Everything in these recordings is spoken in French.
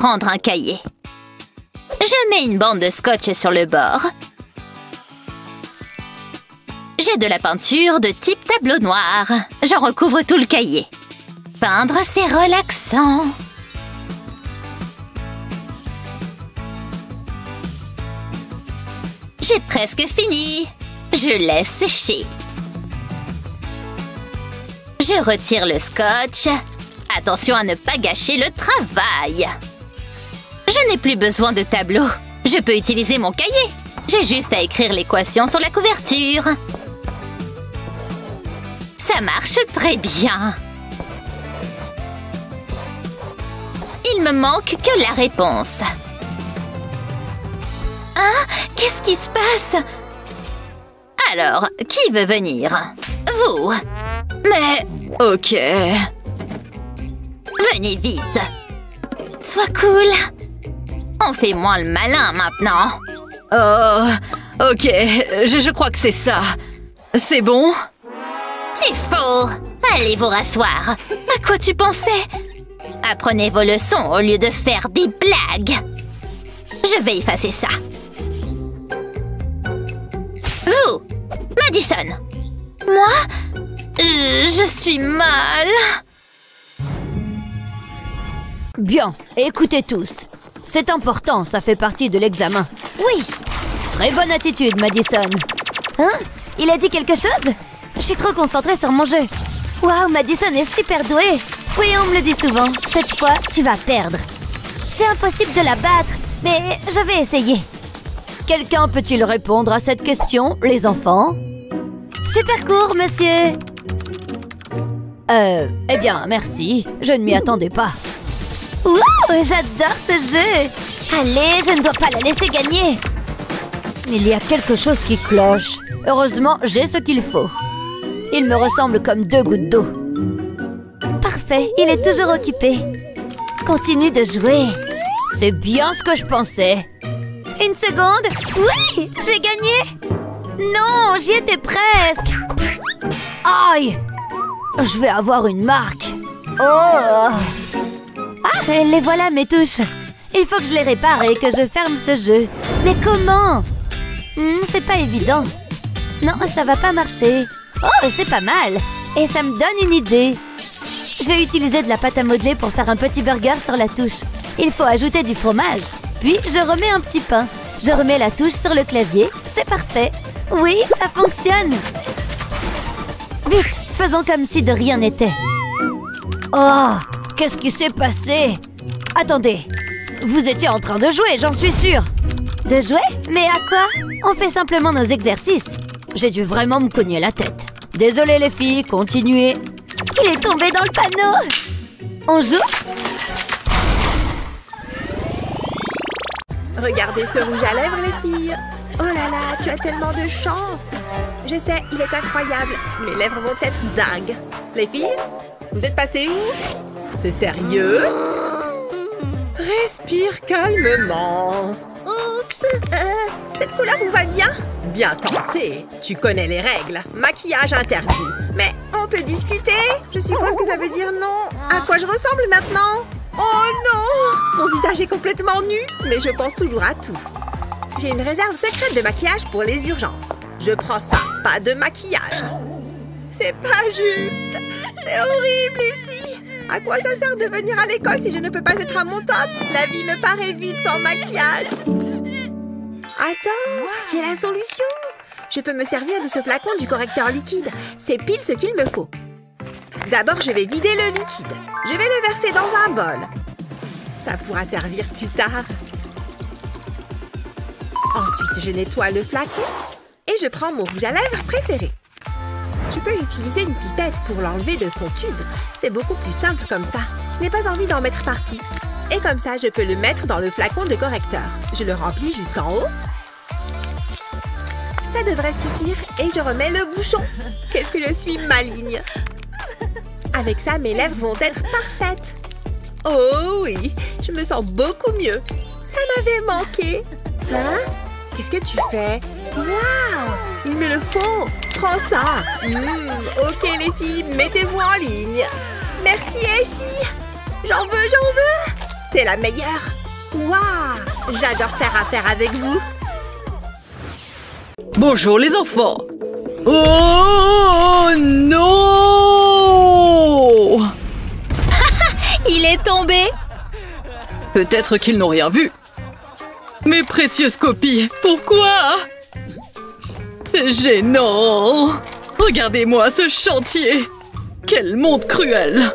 prendre un cahier. Je mets une bande de scotch sur le bord. J'ai de la peinture de type tableau noir. J'en recouvre tout le cahier. Peindre, c'est relaxant. J'ai presque fini. Je laisse sécher. Je retire le scotch. Attention à ne pas gâcher le travail. Je n'ai plus besoin de tableau. Je peux utiliser mon cahier. J'ai juste à écrire l'équation sur la couverture. Ça marche très bien. Il me manque que la réponse. Hein? Qu'est-ce qui se passe? Alors, qui veut venir? Vous. Mais... ok. Venez vite. Sois cool. On fait moins le malin maintenant. Oh, ok, je crois que c'est ça. C'est bon? C'est faux. Allez vous rasseoir. À quoi tu pensais? Apprenez vos leçons au lieu de faire des blagues. Je vais effacer ça. Vous, Madison. Moi? Je suis mal. Bien, écoutez tous. C'est important, ça fait partie de l'examen. Oui. Très bonne attitude, Madison. Hein? Il a dit quelque chose? Je suis trop concentrée sur mon jeu. Waouh, Madison est super douée. Oui, on me le dit souvent. Cette fois, tu vas perdre. C'est impossible de la battre, mais je vais essayer. Quelqu'un peut-il répondre à cette question, les enfants? Super court, monsieur. Eh bien, merci. Je ne m'y attendais pas. Wow, j'adore ce jeu. Allez, je ne dois pas la laisser gagner. Il y a quelque chose qui cloche. Heureusement, j'ai ce qu'il faut. Il me ressemble comme 2 gouttes d'eau. Parfait, il est toujours occupé. Continue de jouer. C'est bien ce que je pensais. Une seconde. Oui, j'ai gagné. Non, j'y étais presque. Aïe. Je vais avoir une marque. Oh. Ah, les voilà mes touches. Il faut que je les répare et que je ferme ce jeu. Mais comment? C'est pas évident. Non, ça va pas marcher. Oh, c'est pas mal. Et ça me donne une idée. Je vais utiliser de la pâte à modeler pour faire un petit burger sur la touche. Il faut ajouter du fromage. Puis, je remets un petit pain. Je remets la touche sur le clavier. C'est parfait. Oui, ça fonctionne. Vite, faisons comme si de rien n'était. Oh, qu'est-ce qui s'est passé? Attendez, vous étiez en train de jouer, j'en suis sûre. De jouer? Mais à quoi? On fait simplement nos exercices. J'ai dû vraiment me cogner la tête. Désolée les filles, continuez. Il est tombé dans le panneau. On joue? Regardez ce rouge à lèvres, les filles. Oh là là, tu as tellement de chance. Je sais, il est incroyable. Mes lèvres vont être dingues. Les filles, vous êtes passées où? C'est sérieux? Respire calmement. Oups, cette couleur vous va bien? Bien tenté. Tu connais les règles. Maquillage interdit. Mais on peut discuter? Je suppose que ça veut dire non. À quoi je ressemble maintenant? Oh non! Mon visage est complètement nu, mais je pense toujours à tout. J'ai une réserve secrète de maquillage pour les urgences. Je prends ça, pas de maquillage. C'est pas juste. C'est horrible ici. À quoi ça sert de venir à l'école si je ne peux pas être à mon top? La vie me paraît vide sans maquillage. Attends, j'ai la solution. Je peux me servir de ce flacon du correcteur liquide. C'est pile ce qu'il me faut. D'abord, je vais vider le liquide. Je vais le verser dans un bol. Ça pourra servir plus tard. Ensuite, je nettoie le flacon et je prends mon rouge à lèvres préféré. Je peux utiliser une pipette pour l'enlever de son tube. C'est beaucoup plus simple comme ça. Je n'ai pas envie d'en mettre partout. Et comme ça, je peux le mettre dans le flacon de correcteur. Je le remplis jusqu'en haut. Ça devrait suffire et je remets le bouchon. Qu'est-ce que je suis maligne! Avec ça, mes lèvres vont être parfaites. Oh oui, je me sens beaucoup mieux. Ça m'avait manqué. Hein? Qu'est-ce que tu fais? Waouh! Il me le faut! Prends ça! Ok les filles, mettez-vous en ligne. Merci Essie. J'en veux! T'es la meilleure. Waouh, j'adore faire affaire avec vous. Bonjour les enfants. Oh non! Il est tombé. Peut-être qu'ils n'ont rien vu. Mes précieuses copies, pourquoi? C'est gênant. Regardez-moi ce chantier. Quel monde cruel.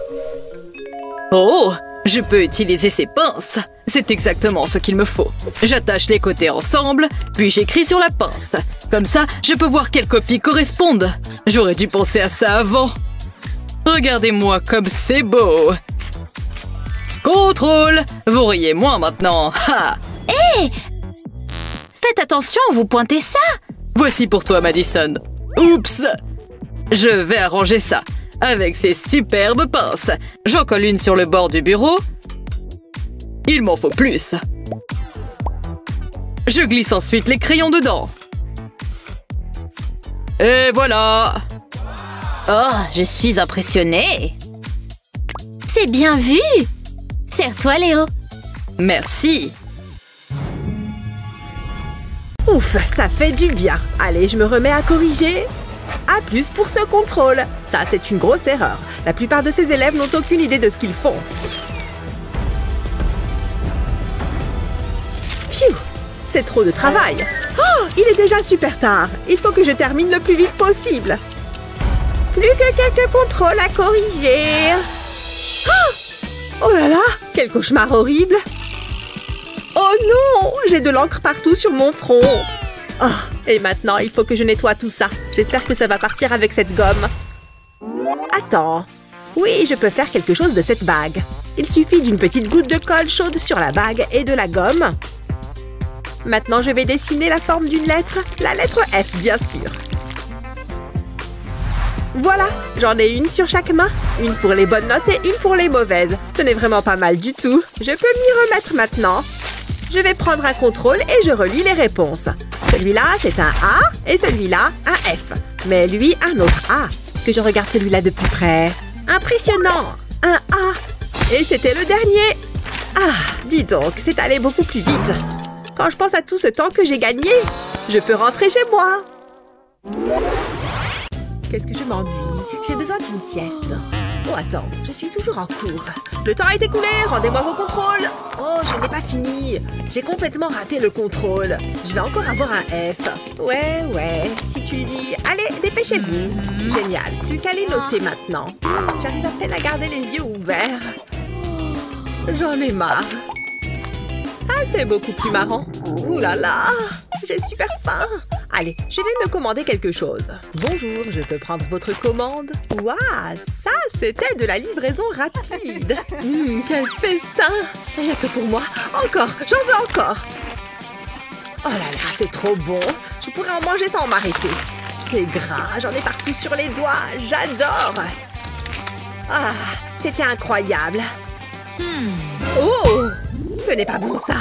Oh, je peux utiliser ces pinces. C'est exactement ce qu'il me faut. J'attache les côtés ensemble, puis j'écris sur la pince. Comme ça, je peux voir quelles copies correspondent. J'aurais dû penser à ça avant. Regardez-moi comme c'est beau. Contrôle. Vous riez moins maintenant. Ha! Hé! Faites attention, vous pointez ça. Voici pour toi, Madison. Oups! Je vais arranger ça avec ces superbes pinces. J'en colle une sur le bord du bureau. Il m'en faut plus. Je glisse ensuite les crayons dedans. Et voilà! Oh, je suis impressionnée. C'est bien vu. Serre-toi, Léo. Merci. Ouf, ça fait du bien. Allez, je me remets à corriger. A plus pour ce contrôle. Ça, c'est une grosse erreur. La plupart de ces élèves n'ont aucune idée de ce qu'ils font. Pfiou, c'est trop de travail. Oh, il est déjà super tard. Il faut que je termine le plus vite possible. Plus que quelques contrôles à corriger. Oh là là, quel cauchemar horrible. Oh non, j'ai de l'encre partout sur mon front. Oh, et maintenant, il faut que je nettoie tout ça. J'espère que ça va partir avec cette gomme. Attends. Oui, je peux faire quelque chose de cette bague. Il suffit d'une petite goutte de colle chaude sur la bague et de la gomme. Maintenant, je vais dessiner la forme d'une lettre. La lettre F, bien sûr. Voilà, j'en ai une sur chaque main. Une pour les bonnes notes et une pour les mauvaises. Ce n'est vraiment pas mal du tout. Je peux m'y remettre maintenant. Je vais prendre un contrôle et je relis les réponses. Celui-là, c'est un A et celui-là, un F. Mais lui, un autre A. Que je regarde celui-là de plus près. Impressionnant! Un A. Et c'était le dernier. Ah, dis donc, c'est allé beaucoup plus vite. Quand je pense à tout ce temps que j'ai gagné, je peux rentrer chez moi. Qu'est-ce que je m'ennuie? J'ai besoin d'une sieste. Oh, attends, je suis toujours en cours. Le temps est écoulé, rendez-moi vos contrôles. Oh, je n'ai pas fini. J'ai complètement raté le contrôle. Je vais encore avoir un F. Ouais, si tu dis... Allez, dépêchez-vous. Génial, plus qu'à les noter maintenant. J'arrive à peine à garder les yeux ouverts. J'en ai marre. Ah, c'est beaucoup plus marrant. Ouh là là, j'ai super faim. Allez, je vais me commander quelque chose. Bonjour, je peux prendre votre commande? Waouh, ça, c'était de la livraison rapide. Quel festin. Rien que pour moi. Encore, j'en veux encore. Oh là là, c'est trop bon. Je pourrais en manger sans m'arrêter. C'est gras, j'en ai partout sur les doigts. J'adore. Ah, c'était incroyable. Oh! Ce n'est pas bon, ça.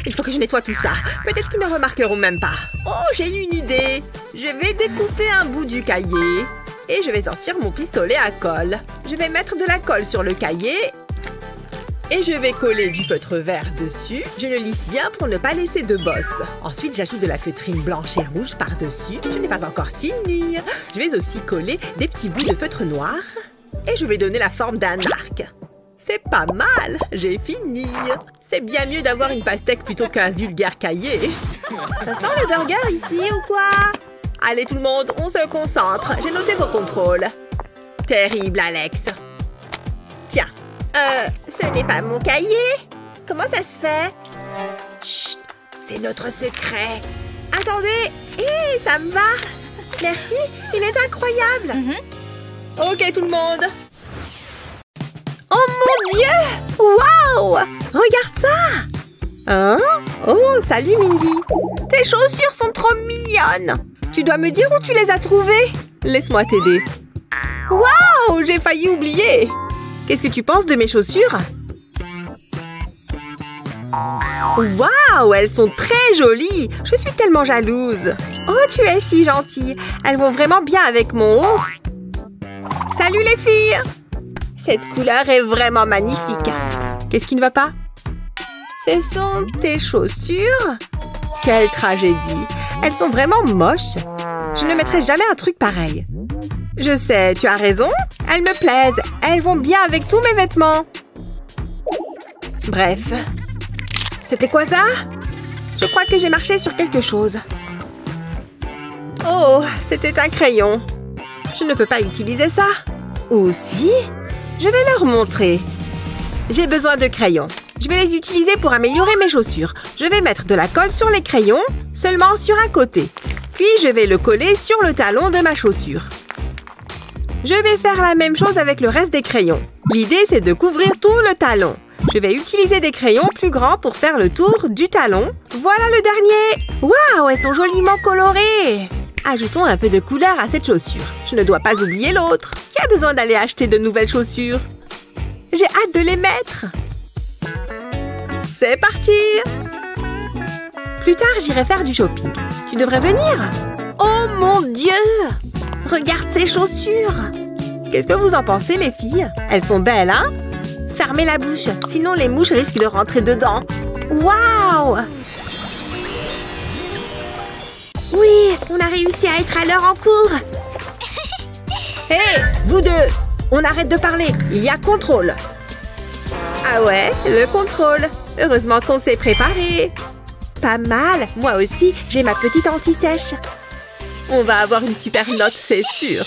Il faut que je nettoie tout ça. Peut-être qu'ils ne remarqueront même pas. Oh, j'ai eu une idée. Je vais découper un bout du cahier. Et je vais sortir mon pistolet à colle. Je vais mettre de la colle sur le cahier. Et je vais coller du feutre vert dessus. Je le lisse bien pour ne pas laisser de bosses. Ensuite, j'ajoute de la feutrine blanche et rouge par-dessus. Je n'ai pas encore fini. Je vais aussi coller des petits bouts de feutre noir. Et je vais donner la forme d'un arc. C'est pas mal, j'ai fini. C'est bien mieux d'avoir une pastèque plutôt qu'un vulgaire cahier. Ça sent le burger ici ou quoi? Allez tout le monde, on se concentre. J'ai noté vos contrôles. Terrible, Alex. Tiens, ce n'est pas mon cahier. Comment ça se fait? Chut, c'est notre secret. Attendez, ça me va. Merci, il est incroyable. Ok tout le monde. Oh mon Dieu! Waouh! Regarde ça! Hein? Oh, salut Mindy! Tes chaussures sont trop mignonnes! Tu dois me dire où tu les as trouvées? Laisse-moi t'aider. Waouh! J'ai failli oublier! Qu'est-ce que tu penses de mes chaussures? Waouh! Elles sont très jolies! Je suis tellement jalouse! Oh, tu es si gentille! Elles vont vraiment bien avec mon haut! Salut les filles! Cette couleur est vraiment magnifique. Qu'est-ce qui ne va pas? Ce sont tes chaussures? Quelle tragédie! Elles sont vraiment moches. Je ne mettrai jamais un truc pareil. Je sais, tu as raison. Elles me plaisent. Elles vont bien avec tous mes vêtements. Bref. C'était quoi ça? Je crois que j'ai marché sur quelque chose. Oh, c'était un crayon. Je ne peux pas utiliser ça. Ou si? Je vais leur montrer. J'ai besoin de crayons. Je vais les utiliser pour améliorer mes chaussures. Je vais mettre de la colle sur les crayons, seulement sur un côté. Puis je vais le coller sur le talon de ma chaussure. Je vais faire la même chose avec le reste des crayons. L'idée, c'est de couvrir tout le talon. Je vais utiliser des crayons plus grands pour faire le tour du talon. Voilà le dernier! Waouh, elles sont joliment colorées! Ajoutons un peu de couleur à cette chaussure. Je ne dois pas oublier l'autre. Qui a besoin d'aller acheter de nouvelles chaussures? J'ai hâte de les mettre! C'est parti! Plus tard, j'irai faire du shopping. Tu devrais venir! Oh mon Dieu! Regarde ces chaussures! Qu'est-ce que vous en pensez, les filles? Elles sont belles, hein? Fermez la bouche, sinon les mouches risquent de rentrer dedans. Waouh! Oui, on a réussi à être à l'heure en cours. Hé, vous deux! On arrête de parler, il y a contrôle. Ah ouais, le contrôle. Heureusement qu'on s'est préparé. Pas mal, moi aussi, j'ai ma petite anti-sèche. On va avoir une super note, c'est sûr.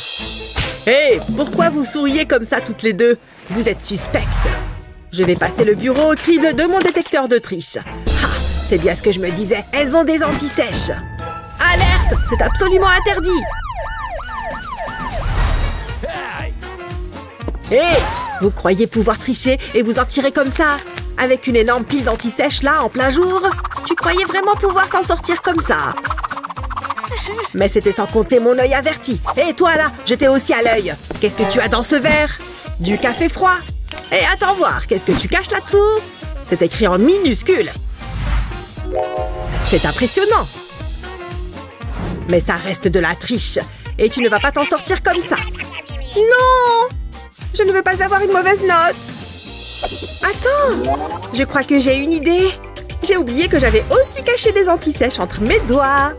Hé, pourquoi vous souriez comme ça toutes les deux? Vous êtes suspectes. Je vais passer le bureau au crible de mon détecteur de triche. Ah, c'est bien ce que je me disais. Elles ont des anti-sèches. Alerte! C'est absolument interdit. Hé, vous croyez pouvoir tricher et vous en tirer comme ça? Avec une énorme pile d'anti-sèche là, en plein jour? Tu croyais vraiment pouvoir t'en sortir comme ça? Mais c'était sans compter mon œil averti. Et toi là, je t'ai aussi à l'œil. Qu'est-ce que tu as dans ce verre? Du café froid. Et attends voir, qu'est-ce que tu caches là-dessous? C'est écrit en minuscule. C'est impressionnant. Mais ça reste de la triche. Et tu ne vas pas t'en sortir comme ça. Non! Je ne veux pas avoir une mauvaise note. Attends, je crois que j'ai une idée. J'ai oublié que j'avais aussi caché des anti-sèches entre mes doigts.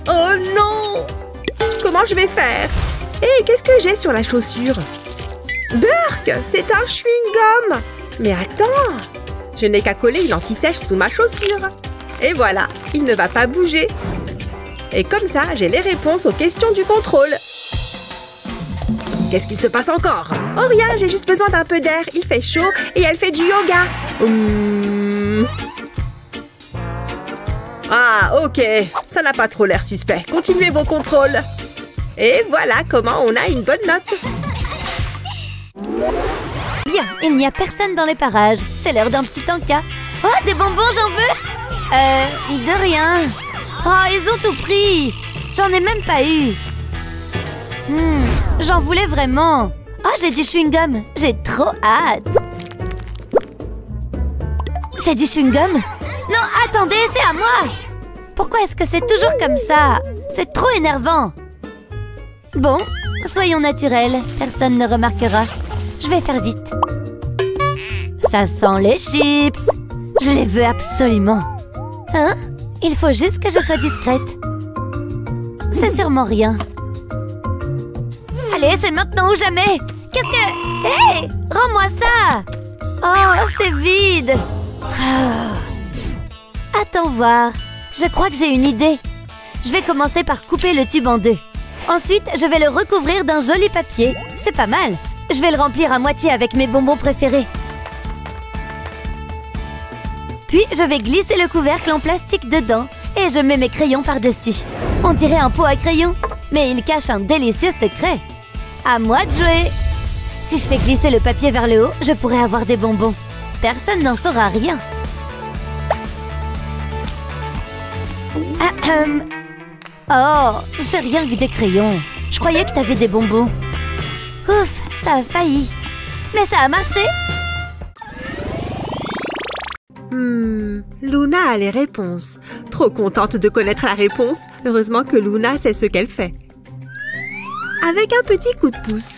Oh non! Comment je vais faire? Hé, qu'est-ce que j'ai sur la chaussure? Burk, c'est un chewing-gum! Mais attends! Je n'ai qu'à coller une anti-sèche sous ma chaussure. Et voilà, il ne va pas bouger. Et comme ça, j'ai les réponses aux questions du contrôle. Qu'est-ce qu'il se passe encore? Oh rien, j'ai juste besoin d'un peu d'air. Il fait chaud et elle fait du yoga. Ah, ok. Ça n'a pas trop l'air suspect. Continuez vos contrôles. Et voilà comment on a une bonne note. Bien, il n'y a personne dans les parages. C'est l'heure d'un petit encas. Oh, des bonbons, j'en veux. De rien. Oh, ils ont tout pris. J'en ai même pas eu. J'en voulais vraiment. Oh, j'ai du chewing-gum. J'ai trop hâte. C'est du chewing-gum? Non, attendez, c'est à moi. Pourquoi est-ce que c'est toujours comme ça? C'est trop énervant. Bon, soyons naturels. Personne ne remarquera. Je vais faire vite. Ça sent les chips. Je les veux absolument. Hein? Il faut juste que je sois discrète. C'est sûrement rien. Allez, c'est maintenant ou jamais. Qu'est-ce que... Hé! Rends-moi ça! Oh, c'est vide. Attends voir. Je crois que j'ai une idée. Je vais commencer par couper le tube en deux. Ensuite, je vais le recouvrir d'un joli papier. C'est pas mal. Je vais le remplir à moitié avec mes bonbons préférés. Puis, je vais glisser le couvercle en plastique dedans et je mets mes crayons par-dessus. On dirait un pot à crayons, mais il cache un délicieux secret. À moi de jouer. Si je fais glisser le papier vers le haut, je pourrais avoir des bonbons. Personne n'en saura rien. Oh, c'est rien que des crayons. Je croyais que t'avais des bonbons. Ouf, ça a failli. Mais ça a marché. Luna a les réponses. Trop contente de connaître la réponse. Heureusement que Luna sait ce qu'elle fait. Avec un petit coup de pouce.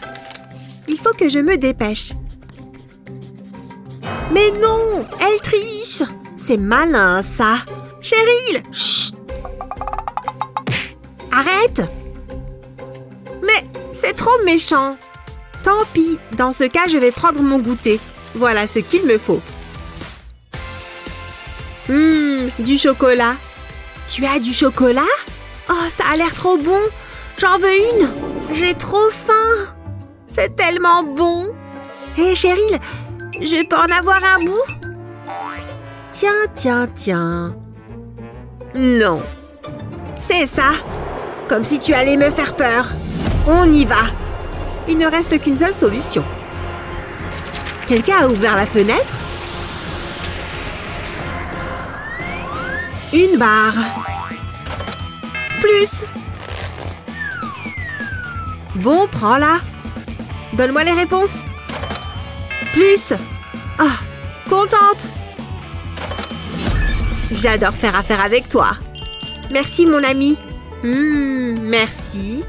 Il faut que je me dépêche. Mais non, elle triche. C'est malin, ça. Cheryl, chut. Arrête. Mais c'est trop méchant. Tant pis, dans ce cas, je vais prendre mon goûter. Voilà ce qu'il me faut. Du chocolat. Tu as du chocolat? Oh, ça a l'air trop bon. J'en veux une. J'ai trop faim. C'est tellement bon. Hé, Cheryl, je peux en avoir un bout? Tiens. Non. C'est ça. Comme si tu allais me faire peur. On y va. Il ne reste qu'une seule solution. Quelqu'un a ouvert la fenêtre? Une barre. Plus. Bon, prends-la. Donne-moi les réponses. Plus. Ah, contente. J'adore faire affaire avec toi. Merci, mon ami. Merci.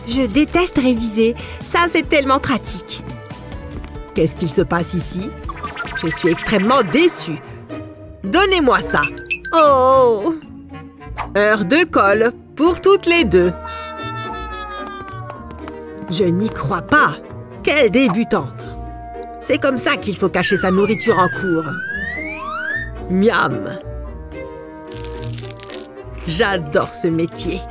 Je déteste réviser. Ça, c'est tellement pratique. Qu'est-ce qu'il se passe ici? Je suis extrêmement déçue. Donnez-moi ça. Oh! Heure de colle pour toutes les deux. Je n'y crois pas. Quelle débutante. C'est comme ça qu'il faut cacher sa nourriture en cours. Miam. J'adore ce métier.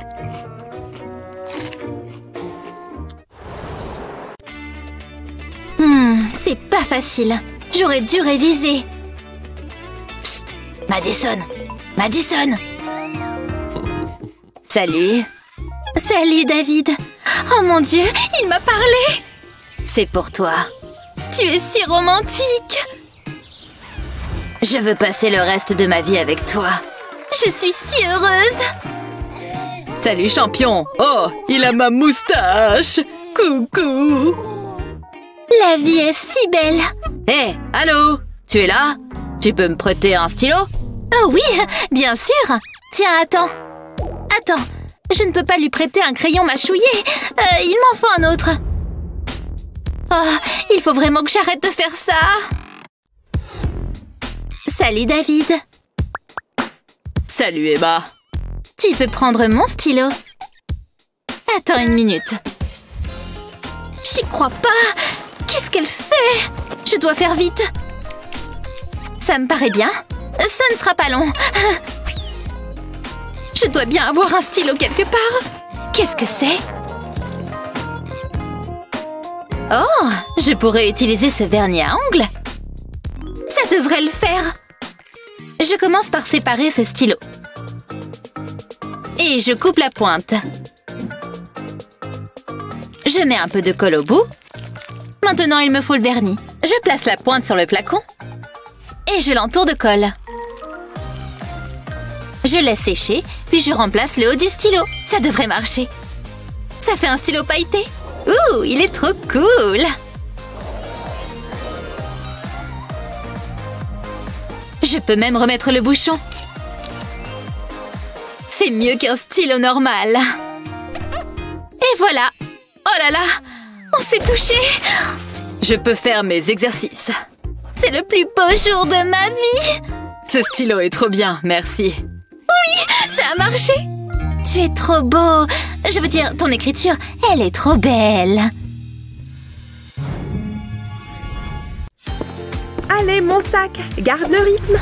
C'est pas facile. J'aurais dû réviser. Psst, Madison. Salut. Salut, David. Oh mon Dieu, il m'a parlé. C'est pour toi. Tu es si romantique. Je veux passer le reste de ma vie avec toi. Je suis si heureuse. Salut, champion. Oh, il a ma moustache. Coucou. La vie est si belle. Hé, allô? Tu es là? Tu peux me prêter un stylo? Oh oui, bien sûr. Tiens, attends. Je ne peux pas lui prêter un crayon mâchouillé. Il m'en faut un autre. Oh, il faut vraiment que j'arrête de faire ça. Salut, David. Salut, Emma. Tu peux prendre mon stylo. Attends une minute. J'y crois pas. Qu'est-ce qu'elle fait? Je dois faire vite. Ça me paraît bien. Ça ne sera pas long. Je dois bien avoir un stylo quelque part. Qu'est-ce que c'est? Oh, je pourrais utiliser ce vernis à ongles. Ça devrait le faire. Je commence par séparer ce stylo. Et je coupe la pointe. Je mets un peu de colle au bout. Maintenant, il me faut le vernis. Je place la pointe sur le flacon. Et je l'entoure de colle. Je laisse sécher, puis je remplace le haut du stylo. Ça devrait marcher. Ça fait un stylo pailleté. Ouh, il est trop cool. Je peux même remettre le bouchon. C'est mieux qu'un stylo normal. Et voilà. Oh là là, on s'est touché. Je peux faire mes exercices. C'est le plus beau jour de ma vie. Ce stylo est trop bien, merci. Oui, ça a marché. Tu es trop beau. Je veux dire, ton écriture, elle est trop belle. Allez, mon sac, garde le rythme.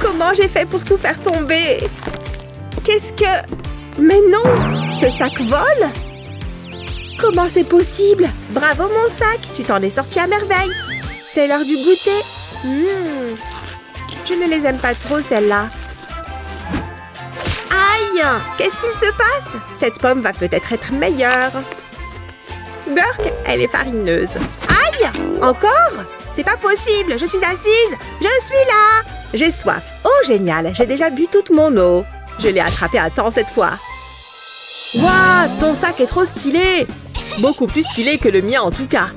Comment j'ai fait pour tout faire tomber? Qu'est-ce que... Mais non, ce sac vole. Comment c'est possible? Bravo, mon sac, tu t'en es sorti à merveille. C'est l'heure du goûter. Je ne les aime pas trop, celles-là. Aïe! Qu'est-ce qu'il se passe? Cette pomme va peut-être être meilleure. Burk, elle est farineuse. Aïe! Encore? C'est pas possible, je suis assise. Je suis là. J'ai soif. Oh, génial, j'ai déjà bu toute mon eau. Je l'ai attrapé à temps cette fois. Waouh, ton sac est trop stylé. Beaucoup plus stylé que le mien en tout cas.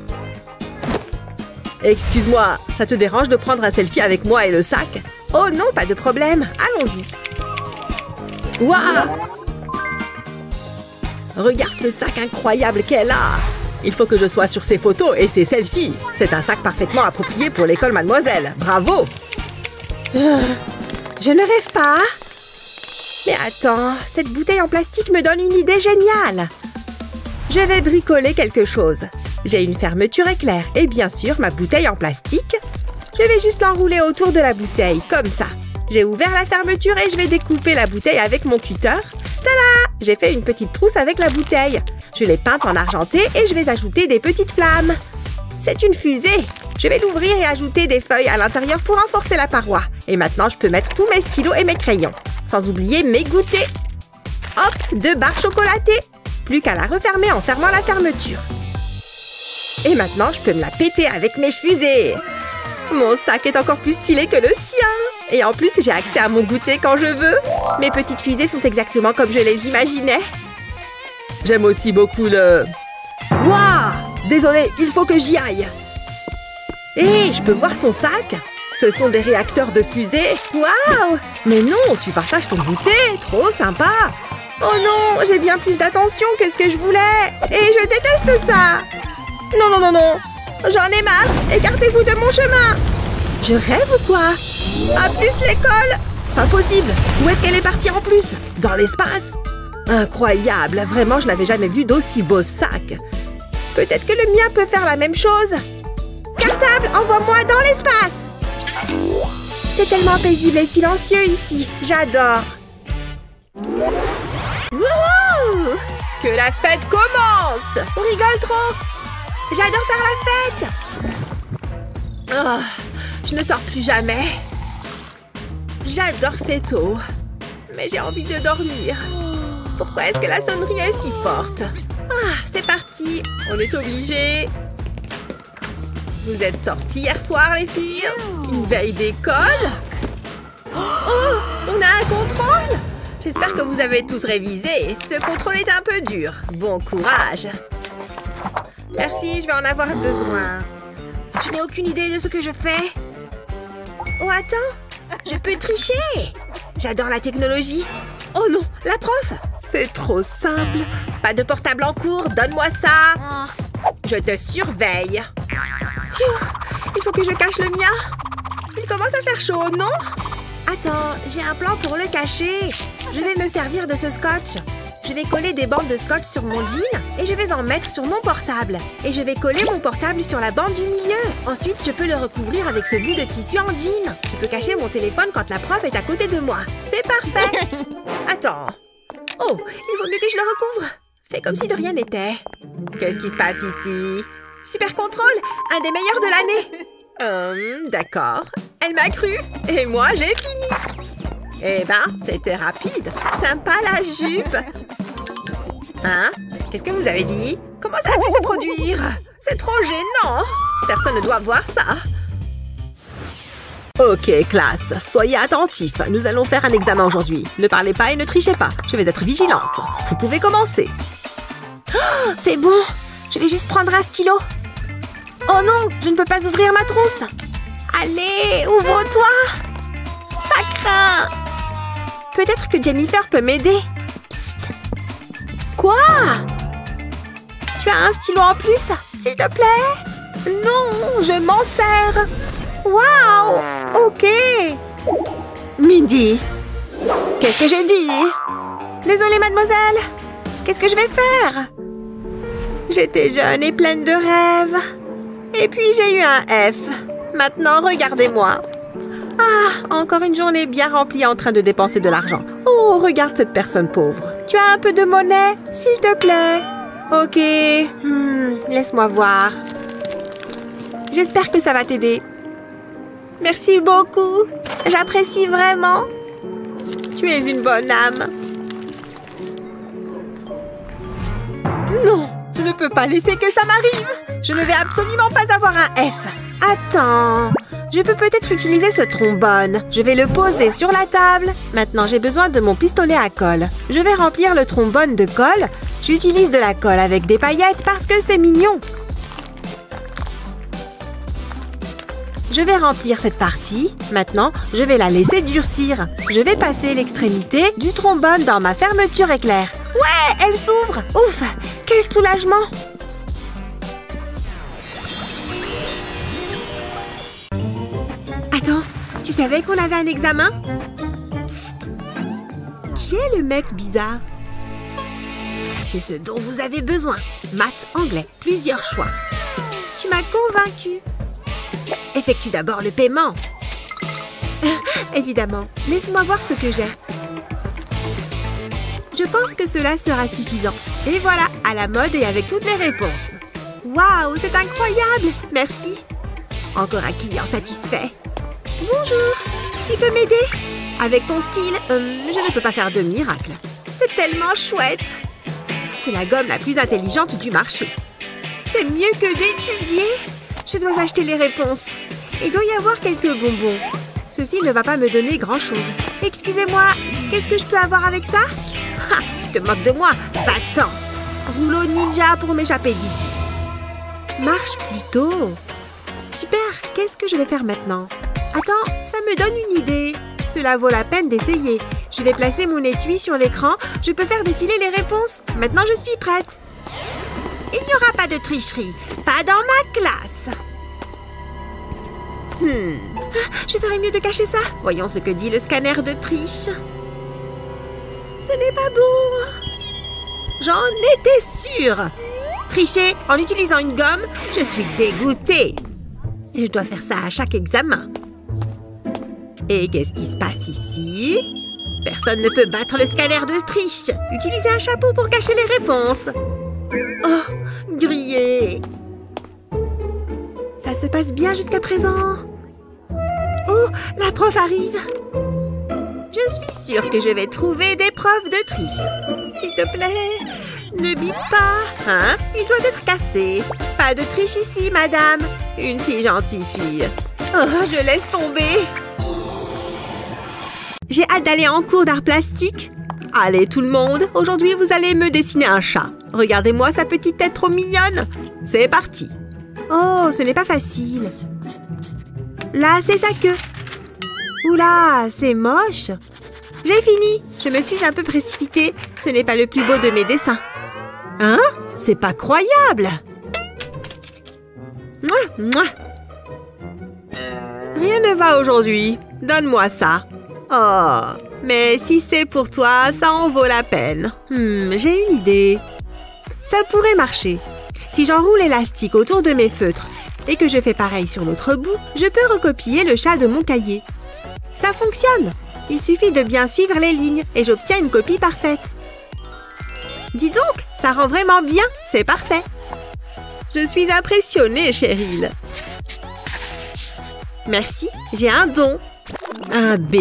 Excuse-moi, ça te dérange de prendre un selfie avec moi et le sac? Oh non, pas de problème, allons-y. Waouh! Regarde ce sac incroyable qu'elle a. Il faut que je sois sur ces photos et ces selfies. C'est un sac parfaitement approprié pour l'école Mademoiselle. Bravo! Je ne rêve pas. Mais attends, cette bouteille en plastique me donne une idée géniale. Je vais bricoler quelque chose. J'ai une fermeture éclair et bien sûr ma bouteille en plastique. Je vais juste l'enrouler autour de la bouteille, comme ça. J'ai ouvert la fermeture et je vais découper la bouteille avec mon cutter. Tada! J'ai fait une petite trousse avec la bouteille. Je l'ai peinte en argenté et je vais ajouter des petites flammes. C'est une fusée. Je vais l'ouvrir et ajouter des feuilles à l'intérieur pour renforcer la paroi. Et maintenant, je peux mettre tous mes stylos et mes crayons. Sans oublier mes goûters. Hop, 2 barres chocolatées. Plus qu'à la refermer en fermant la fermeture. Et maintenant, je peux me la péter avec mes fusées. Mon sac est encore plus stylé que le sien. Et en plus, j'ai accès à mon goûter quand je veux. Mes petites fusées sont exactement comme je les imaginais. J'aime aussi beaucoup le... Waouh! Désolée, il faut que j'y aille. Hé, je peux voir ton sac? Ce sont des réacteurs de fusée. Waouh! Mais non, tu partages ton goûter. Trop sympa. Oh non, j'ai bien plus d'attention que ce que je voulais. Et je déteste ça. Non, non, non, non. J'en ai marre. Écartez-vous de mon chemin. Je rêve ou quoi? À plus l'école. Pas possible. Où est-ce qu'elle est partie en plus? Dans l'espace? Incroyable. Vraiment, je n'avais jamais vu d'aussi beau sac. Peut-être que le mien peut faire la même chose. Cartable, envoie-moi dans l'espace. C'est tellement paisible et silencieux ici. J'adore. Wouhou! Que la fête commence! On rigole trop! J'adore faire la fête! Oh, je ne sors plus jamais. J'adore cette eau. Mais j'ai envie de dormir. Pourquoi est-ce que la sonnerie est si forte? Ah, c'est parti. On est obligés. Vous êtes sortis hier soir, les filles? Une veille d'école? Oh, on a un contrôle? J'espère que vous avez tous révisé. Ce contrôle est un peu dur. Bon courage. Merci, je vais en avoir besoin. Je n'ai aucune idée de ce que je fais. Oh, attends. Je peux tricher. J'adore la technologie. Oh non, la prof. C'est trop simple. Pas de portable en cours, donne-moi ça. Je te surveille. Pfiou, il faut que je cache le mien. Il commence à faire chaud, non? Attends, j'ai un plan pour le cacher. Je vais me servir de ce scotch. Je vais coller des bandes de scotch sur mon jean et je vais en mettre sur mon portable. Et je vais coller mon portable sur la bande du milieu. Ensuite, je peux le recouvrir avec ce bout de tissu en jean. Je peux cacher mon téléphone quand la prof est à côté de moi. C'est parfait. Attends. Oh, il vaut mieux que je le recouvre. Fais comme si de rien n'était. Qu'est-ce qui se passe ici? Super contrôle, un des meilleurs de l'année. D'accord. Elle m'a cru. Et moi, j'ai fini. Eh ben, c'était rapide. Sympa la jupe. Hein? Qu'est-ce que vous avez dit? Comment ça a pu se produire? C'est trop gênant. Personne ne doit voir ça. Ok, classe. Soyez attentifs. Nous allons faire un examen aujourd'hui. Ne parlez pas et ne trichez pas. Je vais être vigilante. Vous pouvez commencer. Oh, c'est bon. Je vais juste prendre un stylo. Oh non, je ne peux pas ouvrir ma trousse. Allez, ouvre-toi. Ça craint. Peut-être que Jennifer peut m'aider. Psst. Quoi? Tu as un stylo en plus, s'il te plaît? Non, je m'en sers. Waouh! Ok. Mindy. Qu'est-ce que j'ai dit? Désolée, mademoiselle. Qu'est-ce que je vais faire? J'étais jeune et pleine de rêves. Et puis j'ai eu un F. Maintenant, regardez-moi. Ah, encore une journée bien remplie en train de dépenser de l'argent. Oh, regarde cette personne pauvre. Tu as un peu de monnaie, s'il te plaît? Ok. Laisse-moi voir. J'espère que ça va t'aider. Merci beaucoup. J'apprécie vraiment. Tu es une bonne âme. Non, je ne peux pas laisser que ça m'arrive. Je ne vais absolument pas avoir un F. Attends, je peux peut-être utiliser ce trombone. Je vais le poser sur la table. Maintenant, j'ai besoin de mon pistolet à colle. Je vais remplir le trombone de colle. J'utilise de la colle avec des paillettes parce que c'est mignon. Je vais remplir cette partie. Maintenant, je vais la laisser durcir. Je vais passer l'extrémité du trombone dans ma fermeture éclair. Ouais, elle s'ouvre. Ouf, quel soulagement. Attends, tu savais qu'on avait un examen? Psst. Qui est le mec bizarre? J'ai ce dont vous avez besoin. Maths, anglais, plusieurs choix. Tu m'as convaincue. Effectue d'abord le paiement. Évidemment. Laisse-moi voir ce que j'ai. Je pense que cela sera suffisant. Et voilà, à la mode et avec toutes les réponses. Waouh, c'est incroyable! Merci. Encore un client satisfait. Bonjour, tu peux m'aider? Avec ton style, je ne peux pas faire de miracle. C'est tellement chouette. C'est la gomme la plus intelligente du marché. C'est mieux que d'étudier. Je dois acheter les réponses. Il doit y avoir quelques bonbons. Ceci ne va pas me donner grand-chose. Excusez-moi, qu'est-ce que je peux avoir avec ça? Ha, tu te moques de moi? Va-t'en. Rouleau ninja pour m'échapper d'ici. Marche plutôt. Super, qu'est-ce que je vais faire maintenant? Attends, ça me donne une idée. Cela vaut la peine d'essayer. Je vais placer mon étui sur l'écran. Je peux faire défiler les réponses. Maintenant, je suis prête. Il n'y aura pas de tricherie. Pas dans ma classe. Je ferais mieux de cacher ça. Voyons ce que dit le scanner de triche. Ce n'est pas bon. J'en étais sûre. Tricher en utilisant une gomme, je suis dégoûtée. Et je dois faire ça à chaque examen. Et qu'est-ce qui se passe ici? Personne ne peut battre le scanner de triche. Utilisez un chapeau pour cacher les réponses. Oh, grillé. Ça se passe bien jusqu'à présent. Oh, la prof arrive. Je suis sûre que je vais trouver des preuves de triche. S'il te plaît, ne bip pas. Hein? Il doit être cassé. Pas de triche ici, madame. Une si gentille fille. Oh, je laisse tomber. J'ai hâte d'aller en cours d'art plastique. Allez, tout le monde, aujourd'hui, vous allez me dessiner un chat. Regardez-moi sa petite tête trop mignonne. C'est parti. Oh, ce n'est pas facile. Là, c'est sa queue. Oula, c'est moche. J'ai fini. Je me suis un peu précipitée. Ce n'est pas le plus beau de mes dessins. Hein? C'est pas croyable. Mouah, mouah. Rien ne va aujourd'hui. Donne-moi ça. Oh, mais si c'est pour toi, ça en vaut la peine. J'ai une idée. Ça pourrait marcher. Si j'enroule l'élastique autour de mes feutres et que je fais pareil sur l'autre bout, je peux recopier le chat de mon cahier. Ça fonctionne. Il suffit de bien suivre les lignes et j'obtiens une copie parfaite. Dis donc, ça rend vraiment bien. C'est parfait. Je suis impressionnée, Cheryl. Merci, j'ai un don. Un B?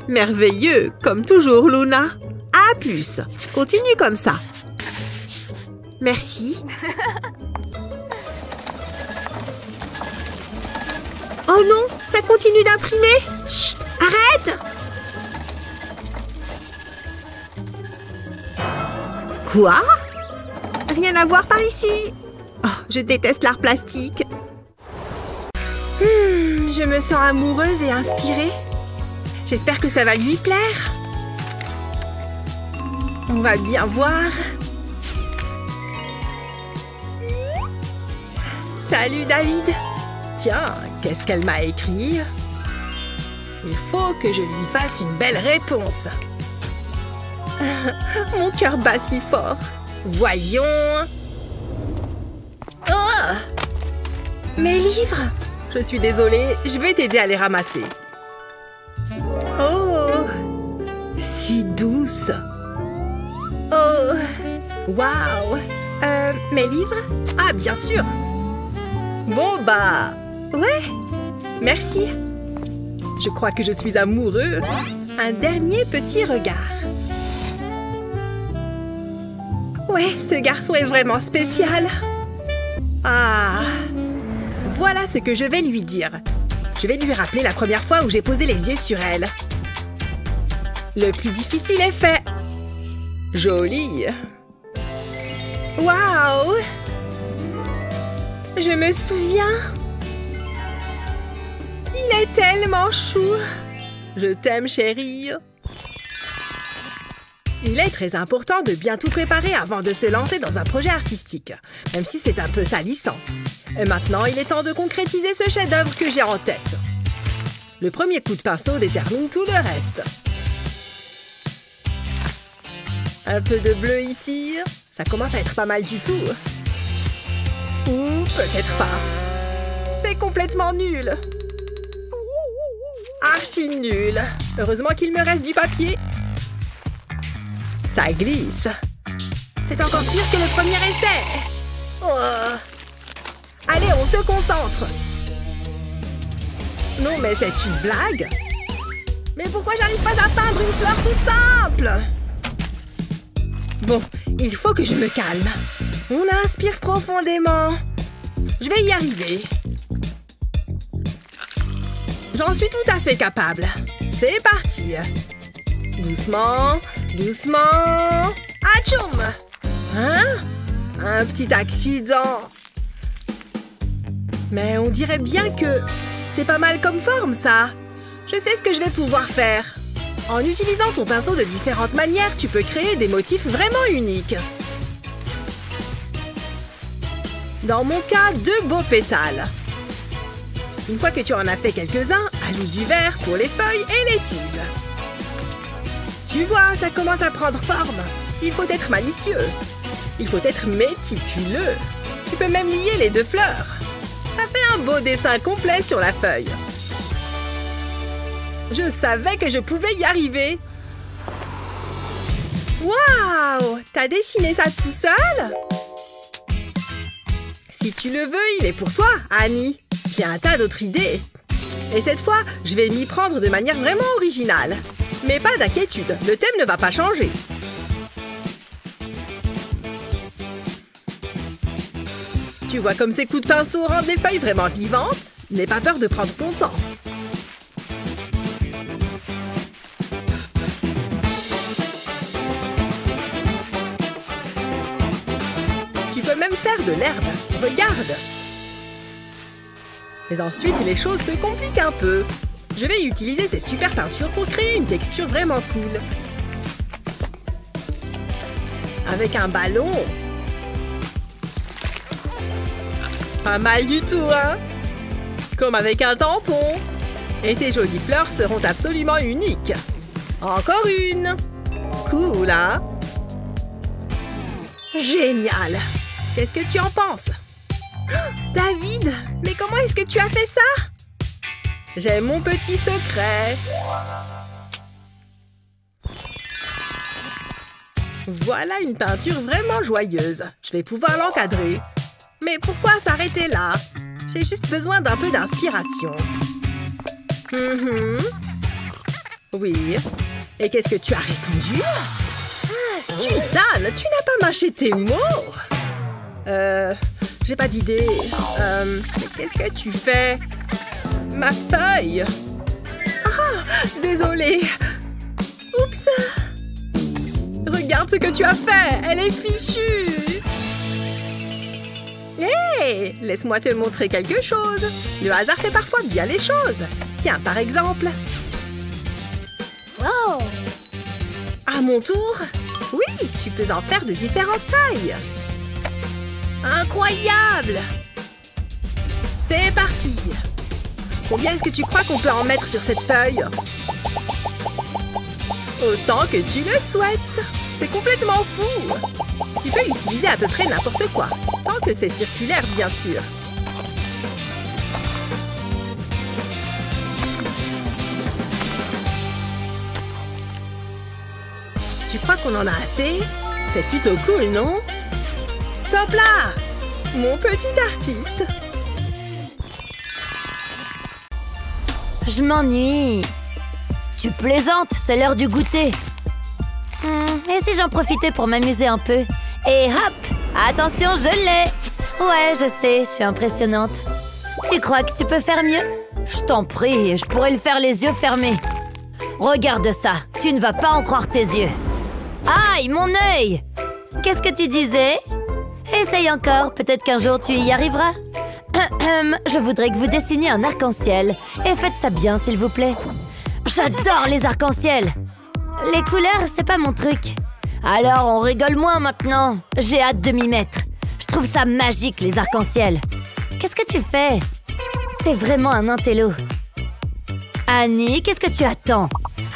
Merveilleux, comme toujours, Luna. A plus. Continue comme ça. Merci. Oh non, ça continue d'imprimer. Chut, arrête! Quoi? Rien à voir par ici. Oh, je déteste l'art plastique. Je me sens amoureuse et inspirée. J'espère que ça va lui plaire. On va bien voir. Salut David. Tiens, qu'est-ce qu'elle m'a écrit? Il faut que je lui fasse une belle réponse. Mon cœur bat si fort. Voyons. Oh! Mes livres! Je suis désolée, je vais t'aider à les ramasser. Oh! Si douce. Oh! Waouh! Mes livres? Ah, bien sûr! Bon, bah... Ouais! Merci! Je crois que je suis amoureux. Un dernier petit regard. Ouais, ce garçon est vraiment spécial. Ah! Voilà ce que je vais lui dire. Je vais lui rappeler la première fois où j'ai posé les yeux sur elle. Le plus difficile est fait. Joli. Waouh! Je me souviens. Il est tellement chou. Je t'aime, chérie. Il est très important de bien tout préparer avant de se lancer dans un projet artistique, même si c'est un peu salissant. Et maintenant, il est temps de concrétiser ce chef-d'œuvre que j'ai en tête. Le premier coup de pinceau détermine tout le reste. Un peu de bleu ici. Ça commence à être pas mal du tout. Ou peut-être pas. C'est complètement nul. Archi nul. Heureusement qu'il me reste du papier. Ça glisse. C'est encore pire que le premier essai. Oh. Allez, on se concentre. Non, mais c'est une blague. Mais pourquoi j'arrive pas à peindre une fleur toute simple? Bon, il faut que je me calme. On inspire profondément. Je vais y arriver. J'en suis tout à fait capable. C'est parti. Doucement, doucement. Atchoum! Hein? Un petit accident. Mais on dirait bien que c'est pas mal comme forme, ça. Je sais ce que je vais pouvoir faire. En utilisant ton pinceau de différentes manières, tu peux créer des motifs vraiment uniques. Dans mon cas, 2 beaux pétales. Une fois que tu en as fait quelques-uns, ajoute du vert pour les feuilles et les tiges. Tu vois, ça commence à prendre forme. Il faut être malicieux. Il faut être méticuleux. Tu peux même lier les 2 fleurs. Ça fait un beau dessin complet sur la feuille. Je savais que je pouvais y arriver. Waouh! T'as dessiné ça tout seul? Si tu le veux, il est pour toi, Annie. J'ai un tas d'autres idées. Et cette fois, je vais m'y prendre de manière vraiment originale. Mais pas d'inquiétude, le thème ne va pas changer. Tu vois comme ces coups de pinceau rendent les feuilles vraiment vivantes? N'aie pas peur de prendre ton temps. Tu peux même faire de l'herbe. Regarde! Mais ensuite, les choses se compliquent un peu. Je vais utiliser ces super peintures pour créer une texture vraiment cool. Avec un ballon. Pas mal du tout, hein? Comme avec un tampon. Et tes jolies fleurs seront absolument uniques. Encore une. Cool, hein? Génial. Qu'est-ce que tu en penses? David, mais comment est-ce que tu as fait ça? J'ai mon petit secret. Voilà une peinture vraiment joyeuse. Je vais pouvoir l'encadrer. Mais pourquoi s'arrêter là? J'ai juste besoin d'un peu d'inspiration. Oui. Et qu'est-ce que tu as répondu? Suzanne, tu n'as pas mâché tes mots? J'ai pas d'idée. Mais qu'est-ce que tu fais? Ma feuille! Ah, désolée. Oups! Regarde ce que tu as fait! Elle est fichue! Hé! Laisse-moi te montrer quelque chose. Le hasard fait parfois bien les choses. Tiens, par exemple. Wow! À mon tour? Oui, tu peux en faire de différentes tailles. Incroyable! C'est parti! Combien est-ce que tu crois qu'on peut en mettre sur cette feuille? Autant que tu le souhaites! C'est complètement fou! Tu peux utiliser à peu près n'importe quoi, tant que c'est circulaire, bien sûr. Tu crois qu'on en a assez? C'est plutôt cool, non? Top là! Mon petit artiste! Je m'ennuie. Tu plaisantes, c'est l'heure du goûter. Et si j'en profitais pour m'amuser un peu? Et hop! Attention, je l'ai! Ouais, je sais, je suis impressionnante. Tu crois que tu peux faire mieux? Je t'en prie, je pourrais le faire les yeux fermés. Regarde ça, tu ne vas pas en croire tes yeux. Aïe, mon œil! Qu'est-ce que tu disais? Essaye encore, peut-être qu'un jour tu y arriveras. Je voudrais que vous dessiniez un arc-en-ciel. Et faites ça bien, s'il vous plaît. J'adore les arcs-en-ciel. Les couleurs, c'est pas mon truc. Alors, on rigole moins maintenant. J'ai hâte de m'y mettre. Je trouve ça magique, les arcs-en-ciel. Qu'est-ce que tu fais? T'es vraiment un intello. Annie, qu'est-ce que tu attends?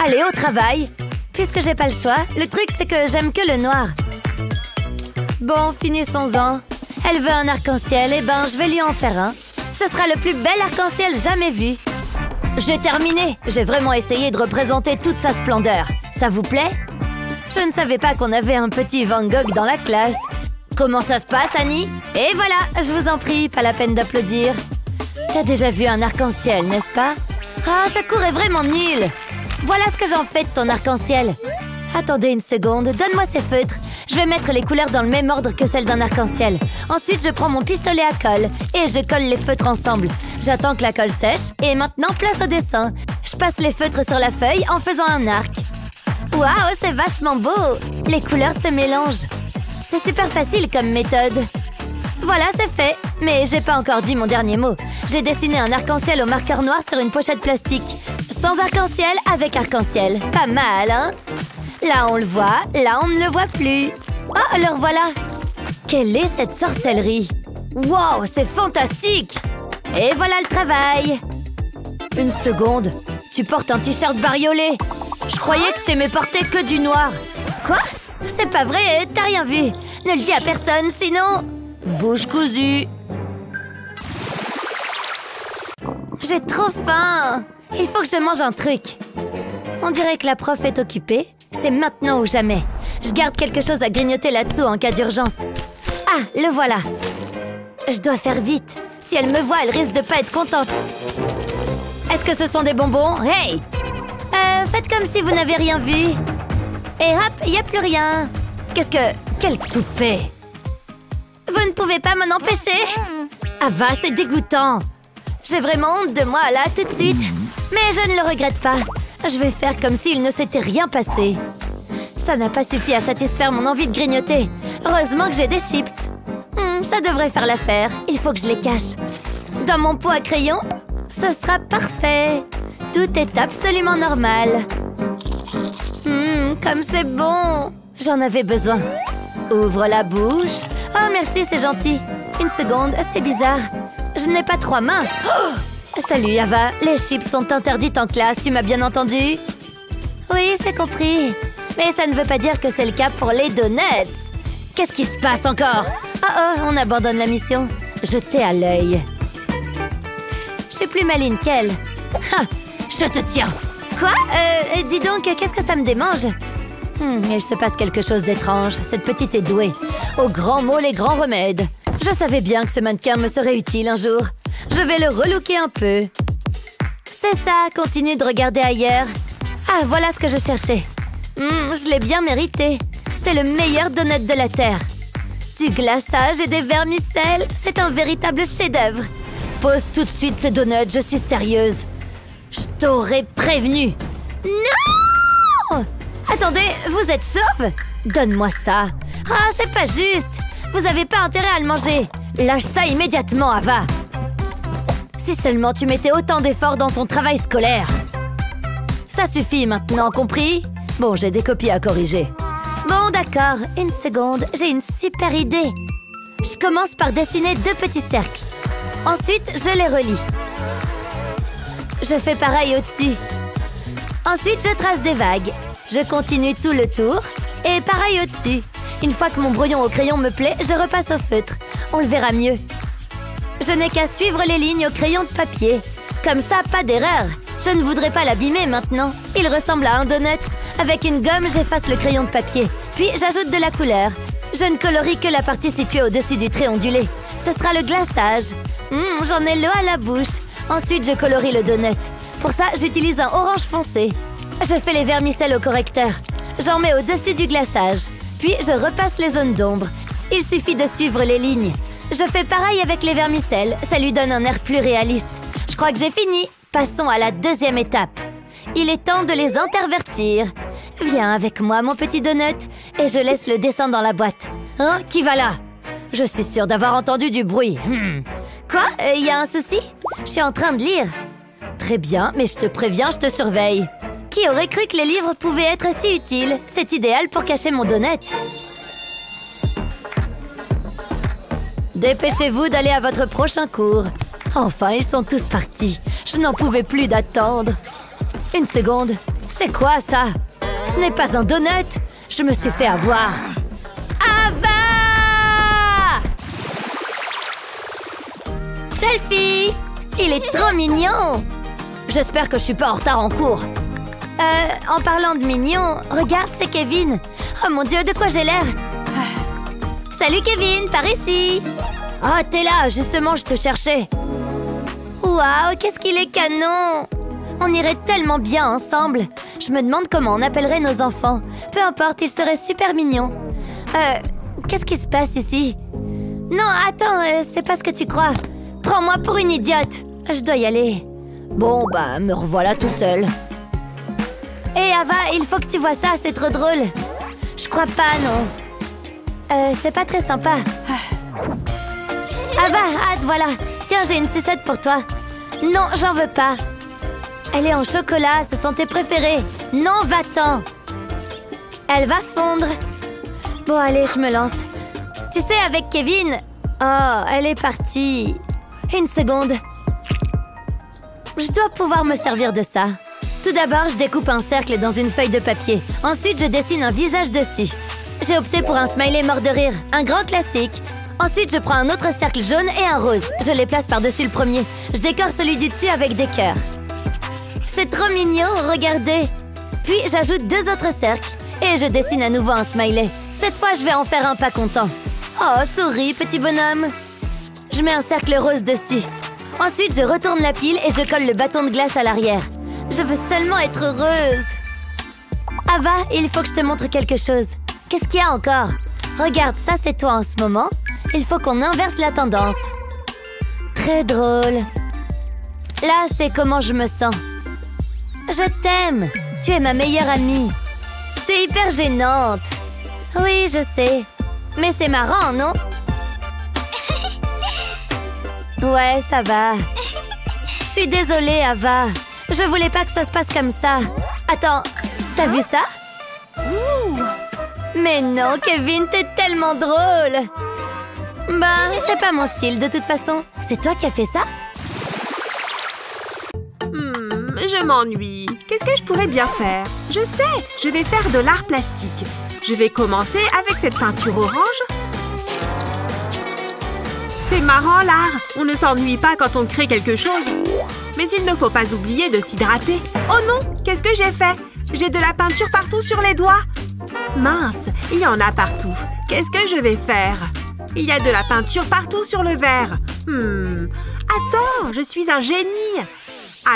Allez, au travail. Puisque j'ai pas le choix, le truc c'est que j'aime que le noir. Bon, finissons-en. Elle veut un arc-en-ciel, et ben je vais lui en faire un. Ce sera le plus bel arc-en-ciel jamais vu. J'ai terminé. J'ai vraiment essayé de représenter toute sa splendeur. Ça vous plaît? Je ne savais pas qu'on avait un petit Van Gogh dans la classe. Comment ça se passe, Annie? Et voilà, je vous en prie, pas la peine d'applaudir. T'as déjà vu un arc-en-ciel, n'est-ce pas? Ah, ta cour est vraiment nulle. Voilà ce que j'en fais de ton arc-en-ciel. Attendez une seconde, donne-moi ces feutres. Je vais mettre les couleurs dans le même ordre que celles d'un arc-en-ciel. Ensuite, je prends mon pistolet à colle et je colle les feutres ensemble. J'attends que la colle sèche et maintenant, place au dessin. Je passe les feutres sur la feuille en faisant un arc. Waouh, c'est vachement beau! Les couleurs se mélangent. C'est super facile comme méthode. Voilà, c'est fait. Mais j'ai pas encore dit mon dernier mot. J'ai dessiné un arc-en-ciel au marqueur noir sur une pochette plastique. Sans arc-en-ciel, avec arc-en-ciel. Pas mal, hein? Là, on le voit. Là, on ne le voit plus. Oh, le revoilà! Quelle est cette sorcellerie? Wow, c'est fantastique! Et voilà le travail! Une seconde. Tu portes un t-shirt bariolé. Je croyais que t'aimais porter que du noir. Quoi? C'est pas vrai, t'as rien vu. Ne le dis à personne, sinon... Bouche cousue. J'ai trop faim. Il faut que je mange un truc. On dirait que la prof est occupée. C'est maintenant ou jamais. Je garde quelque chose à grignoter là-dessous en cas d'urgence. Ah, le voilà. Je dois faire vite. Si elle me voit, elle risque de pas être contente. Est-ce que ce sont des bonbons? Hey! Faites comme si vous n'avez rien vu. Et hop, il n'y a plus rien. Qu'est-ce que... Quel toupet! Vous ne pouvez pas m'en empêcher? Ava, c'est dégoûtant. J'ai vraiment honte de moi, là, tout de suite. Mais je ne le regrette pas. Je vais faire comme s'il ne s'était rien passé. Ça n'a pas suffi à satisfaire mon envie de grignoter. Heureusement que j'ai des chips. Ça devrait faire l'affaire. Il faut que je les cache. Dans mon pot à crayon, ce sera parfait. Tout est absolument normal. Comme c'est bon. J'en avais besoin. Ouvre la bouche. Oh, merci, c'est gentil. Une seconde, c'est bizarre. Je n'ai pas 3 mains. Oh! Salut, Ava. Les chips sont interdites en classe, tu m'as bien entendu? Oui, c'est compris. Mais ça ne veut pas dire que c'est le cas pour les donuts. Qu'est-ce qui se passe encore? Oh, on abandonne la mission. Jetez à l'œil. Je suis plus maligne qu'elle. Ha! Je te tiens. Quoi? Dis donc, qu'est-ce que ça me démange? Il se passe quelque chose d'étrange. Cette petite est douée. Aux grands mots, les grands remèdes. Je savais bien que ce mannequin me serait utile un jour. Je vais le relooker un peu. C'est ça, continue de regarder ailleurs. Ah, voilà ce que je cherchais. Je l'ai bien mérité. C'est le meilleur donut de la Terre. Du glaçage et des vermicelles. C'est un véritable chef-d'œuvre. Pose tout de suite ce donut, je suis sérieuse. Je t'aurais prévenu. Non! Attendez, vous êtes chauve? Donne-moi ça. Ah, c'est pas juste. Vous avez pas intérêt à le manger. Lâche ça immédiatement, Ava. Si seulement tu mettais autant d'efforts dans ton travail scolaire. Ça suffit maintenant, compris? Bon, j'ai des copies à corriger. Bon, d'accord. Une seconde, j'ai une super idée. Je commence par dessiner 2 petits cercles. Ensuite, je les relie. Je fais pareil au-dessus. Ensuite, je trace des vagues. Je continue tout le tour. Et pareil au-dessus. Une fois que mon brouillon au crayon me plaît, je repasse au feutre. On le verra mieux. Je n'ai qu'à suivre les lignes au crayon de papier. Comme ça, pas d'erreur. Je ne voudrais pas l'abîmer maintenant. Il ressemble à un donut. Avec une gomme, j'efface le crayon de papier. Puis, j'ajoute de la couleur. Je ne colorie que la partie située au-dessus du trait ondulé. Ce sera le glaçage. J'en ai l'eau à la bouche. Ensuite, je colorie le donut. Pour ça, j'utilise un orange foncé. Je fais les vermicelles au correcteur. J'en mets au-dessus du glaçage. Puis, je repasse les zones d'ombre. Il suffit de suivre les lignes. Je fais pareil avec les vermicelles. Ça lui donne un air plus réaliste. Je crois que j'ai fini. Passons à la 2e étape. Il est temps de les intervertir. Viens avec moi, mon petit donut. Et je laisse le dessin dans la boîte. Hein? Qui va là? Je suis sûre d'avoir entendu du bruit. Quoi? Y a un souci? Je suis en train de lire. Très bien, mais je te préviens, je te surveille. Qui aurait cru que les livres pouvaient être si utiles? C'est idéal pour cacher mon donut. Dépêchez-vous d'aller à votre prochain cours. Enfin, ils sont tous partis. Je n'en pouvais plus d'attendre. Une seconde. C'est quoi ça? Ce n'est pas un donut. Je me suis fait avoir. Ava! Selfie! Il est trop mignon! J'espère que je suis pas en retard en cours. En parlant de mignon, regarde, c'est Kevin. Oh mon Dieu, de quoi j'ai l'air? Salut Kevin, par ici. Oh, t'es là, justement, je te cherchais. Waouh, qu'est-ce qu'il est canon! On irait tellement bien ensemble. Je me demande comment on appellerait nos enfants. Peu importe, ils seraient super mignons. Qu'est-ce qui se passe ici? Non, attends, c'est pas ce que tu crois. Prends-moi pour une idiote. Je dois y aller. Bon, bah, me revoilà tout seul. Hé, Ava, il faut que tu vois ça, c'est trop drôle. Je crois pas, non. C'est pas très sympa. Ava, hâte, voilà. Tiens, j'ai une sucette pour toi. Non, j'en veux pas. Elle est en chocolat, ce sont tes préférés. Non, va-t'en. Elle va fondre. Bon, allez, je me lance. Tu sais, avec Kevin... Oh, elle est partie. Une seconde. Je dois pouvoir me servir de ça. Tout d'abord, je découpe un cercle dans une feuille de papier. Ensuite, je dessine un visage dessus. J'ai opté pour un smiley mort de rire, un grand classique. Ensuite, je prends un autre cercle jaune et un rose. Je les place par-dessus le premier. Je décore celui du dessus avec des cœurs. C'est trop mignon, regardez. Puis, j'ajoute 2 autres cercles et je dessine à nouveau un smiley. Cette fois, je vais en faire un pas content. Oh, souris, petit bonhomme. Je mets un cercle rose dessus. Ensuite, je retourne la pile et je colle le bâton de glace à l'arrière. Je veux seulement être heureuse. Ava, il faut que je te montre quelque chose. Qu'est-ce qu'il y a encore? Regarde, ça c'est toi en ce moment. Il faut qu'on inverse la tendance. Très drôle. Là, c'est comment je me sens. Je t'aime. Tu es ma meilleure amie. C'est hyper gênante. Oui, je sais. Mais c'est marrant, non? Ouais, ça va. Je suis désolée, Ava. Je voulais pas que ça se passe comme ça. Attends, t'as vu ça? Mais non, Kevin, t'es tellement drôle. Bah, c'est pas mon style de toute façon. C'est toi qui as fait ça? Je m'ennuie. Qu'est-ce que je pourrais bien faire? Je sais, je vais faire de l'art plastique. Je vais commencer avec cette peinture orange. C'est marrant, l'art. On ne s'ennuie pas quand on crée quelque chose. Mais il ne faut pas oublier de s'hydrater. Oh non, qu'est-ce que j'ai fait? J'ai de la peinture partout sur les doigts. Mince, il y en a partout. Qu'est-ce que je vais faire? Il y a de la peinture partout sur le verre. Attends, je suis un génie.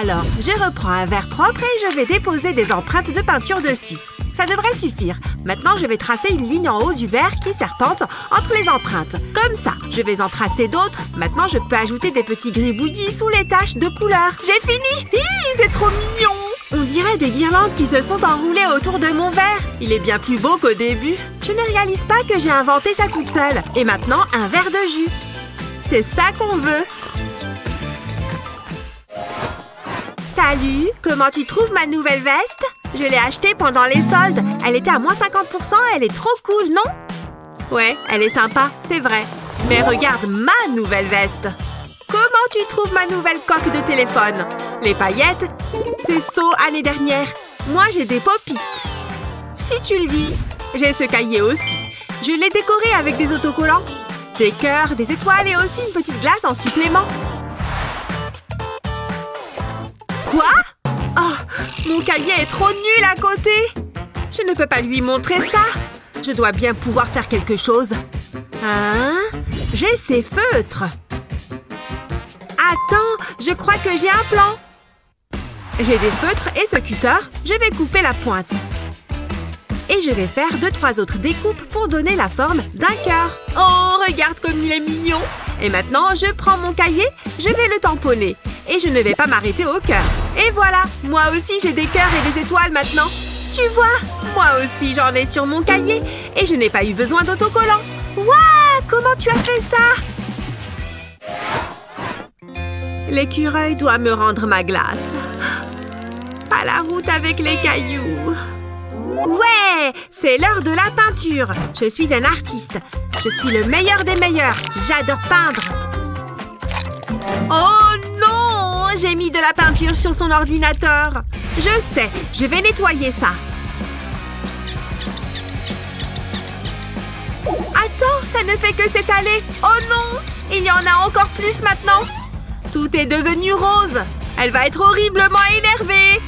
Alors, je reprends un verre propre et je vais déposer des empreintes de peinture dessus. Ça devrait suffire. Maintenant, je vais tracer une ligne en haut du verre qui serpente entre les empreintes. Comme ça, je vais en tracer d'autres. Maintenant, je peux ajouter des petits gribouillis sous les taches de couleur. J'ai fini! Hi, c'est trop mignon! On dirait des guirlandes qui se sont enroulées autour de mon verre. Il est bien plus beau qu'au début. Je ne réalise pas que j'ai inventé ça toute seule. Et maintenant, un verre de jus. C'est ça qu'on veut. Salut! Comment tu trouves ma nouvelle veste? Je l'ai achetée pendant les soldes. Elle était à moins 50%, elle est trop cool, non? Ouais, elle est sympa, c'est vrai. Mais regarde ma nouvelle veste. Comment tu trouves ma nouvelle coque de téléphone? Les paillettes? C'est saut année dernière. Moi, j'ai des pop-it. Si tu le dis, j'ai ce cahier aussi. Je l'ai décoré avec des autocollants. Des cœurs, des étoiles et aussi une petite glace en supplément. Quoi? Oh, mon cahier est trop nul à côté. Je ne peux pas lui montrer ça. Je dois bien pouvoir faire quelque chose. Hein? J'ai ces feutres. Attends, je crois que j'ai un plan. J'ai des feutres et ce cutter, je vais couper la pointe. Et je vais faire 2-3 autres découpes pour donner la forme d'un cœur. Oh, regarde comme il est mignon. Et maintenant, je prends mon cahier, je vais le tamponner. Et je ne vais pas m'arrêter au cœur. Et voilà, moi aussi j'ai des cœurs et des étoiles maintenant. Tu vois, moi aussi j'en ai sur mon cahier. Et je n'ai pas eu besoin d'autocollant. Waouh, comment tu as fait ça? L'écureuil doit me rendre ma glace. À la route avec les cailloux. Ouais, c'est l'heure de la peinture. Je suis un artiste. Je suis le meilleur des meilleurs. J'adore peindre. Oh, la peinture sur son ordinateur. Je sais, je vais nettoyer ça. Attends, ça ne fait que s'étaler. Oh non, il y en a encore plus maintenant. Tout est devenu rose. Elle va être horriblement énervée.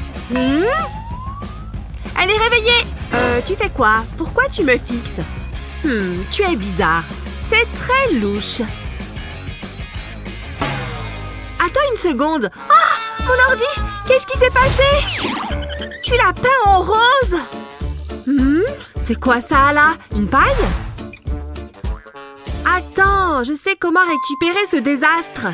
Elle est réveillée. Tu fais quoi? Pourquoi tu me fixes? Tu es bizarre. C'est très louche. Attends une seconde. Ah, mon ordi! Qu'est-ce qui s'est passé? Tu l'as peint en rose? C'est quoi ça, là? Une paille? Attends, je sais comment récupérer ce désastre.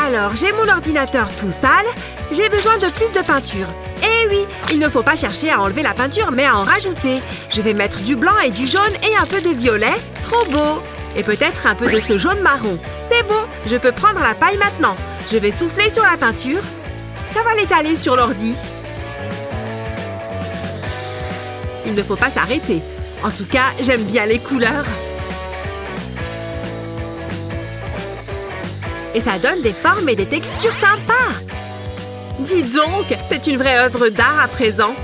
Alors, j'ai mon ordinateur tout sale. J'ai besoin de plus de peinture. Eh oui, il ne faut pas chercher à enlever la peinture, mais à en rajouter. Je vais mettre du blanc et du jaune et un peu de violet. Trop beau! Et peut-être un peu de ce jaune marron. C'est bon, je peux prendre la paille maintenant. Je vais souffler sur la peinture. Ça va l'étaler sur l'ordi. Il ne faut pas s'arrêter. En tout cas, j'aime bien les couleurs. Et ça donne des formes et des textures sympas. Dis donc, c'est une vraie œuvre d'art à présent.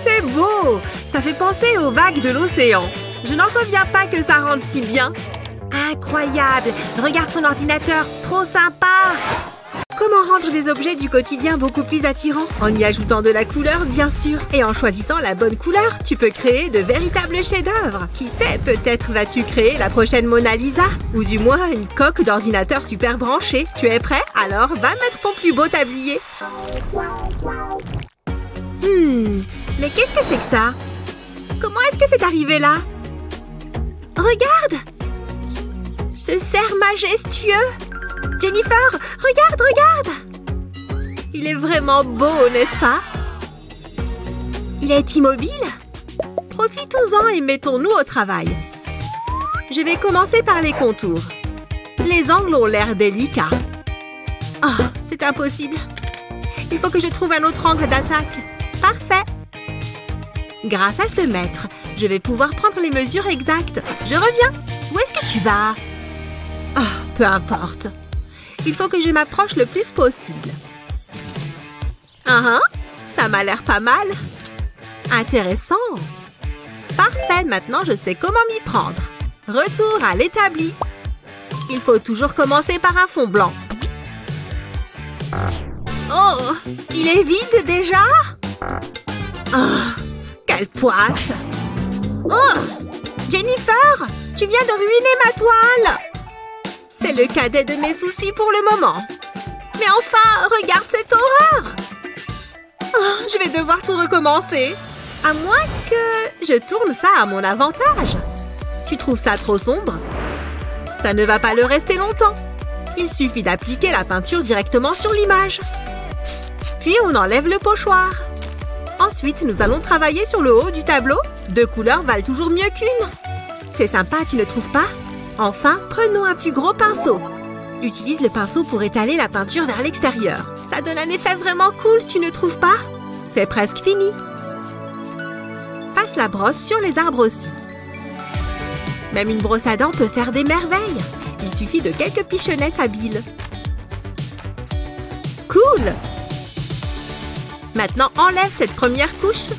C'est beau! Ça fait penser aux vagues de l'océan. Je n'en reviens pas que ça rende si bien. Incroyable! Regarde son ordinateur, trop sympa! Comment rendre des objets du quotidien beaucoup plus attirants? En y ajoutant de la couleur, bien sûr. Et en choisissant la bonne couleur, tu peux créer de véritables chefs-d'œuvre. Qui sait, peut-être vas-tu créer la prochaine Mona Lisa? Ou du moins une coque d'ordinateur super branchée. Tu es prêt? Alors, va mettre ton plus beau tablier. Mais qu'est-ce que c'est que ça? Comment est-ce que c'est arrivé là? Regarde! Ce cerf majestueux! Jennifer, regarde, regarde! Il est vraiment beau, n'est-ce pas? Il est immobile? Profitons-en et mettons-nous au travail. Je vais commencer par les contours. Les angles ont l'air délicats. Oh, c'est impossible. Il faut que je trouve un autre angle d'attaque. Parfait! Grâce à ce mètre, je vais pouvoir prendre les mesures exactes. Je reviens. Où est-ce que tu vas? Oh, peu importe. Il faut que je m'approche le plus possible. Ça m'a l'air pas mal. Intéressant. Parfait, maintenant je sais comment m'y prendre. Retour à l'établi. Il faut toujours commencer par un fond blanc. Oh, il est vide déjà? Oh, quelle poisse! Oh! Jennifer! Tu viens de ruiner ma toile! C'est le cadet de mes soucis pour le moment. Mais enfin, regarde cette horreur! Oh, je vais devoir tout recommencer. À moins que je tourne ça à mon avantage. Tu trouves ça trop sombre? Ça ne va pas le rester longtemps. Il suffit d'appliquer la peinture directement sur l'image. Puis on enlève le pochoir. Ensuite, nous allons travailler sur le haut du tableau. 2 couleurs valent toujours mieux qu'une. C'est sympa, tu ne trouves pas? Enfin, prenons un plus gros pinceau. Utilise le pinceau pour étaler la peinture vers l'extérieur. Ça donne un effet vraiment cool, tu ne trouves pas? C'est presque fini. Passe la brosse sur les arbres aussi. Même une brosse à dents peut faire des merveilles. Il suffit de quelques pichenettes habiles. Cool! Maintenant, enlève cette première couche.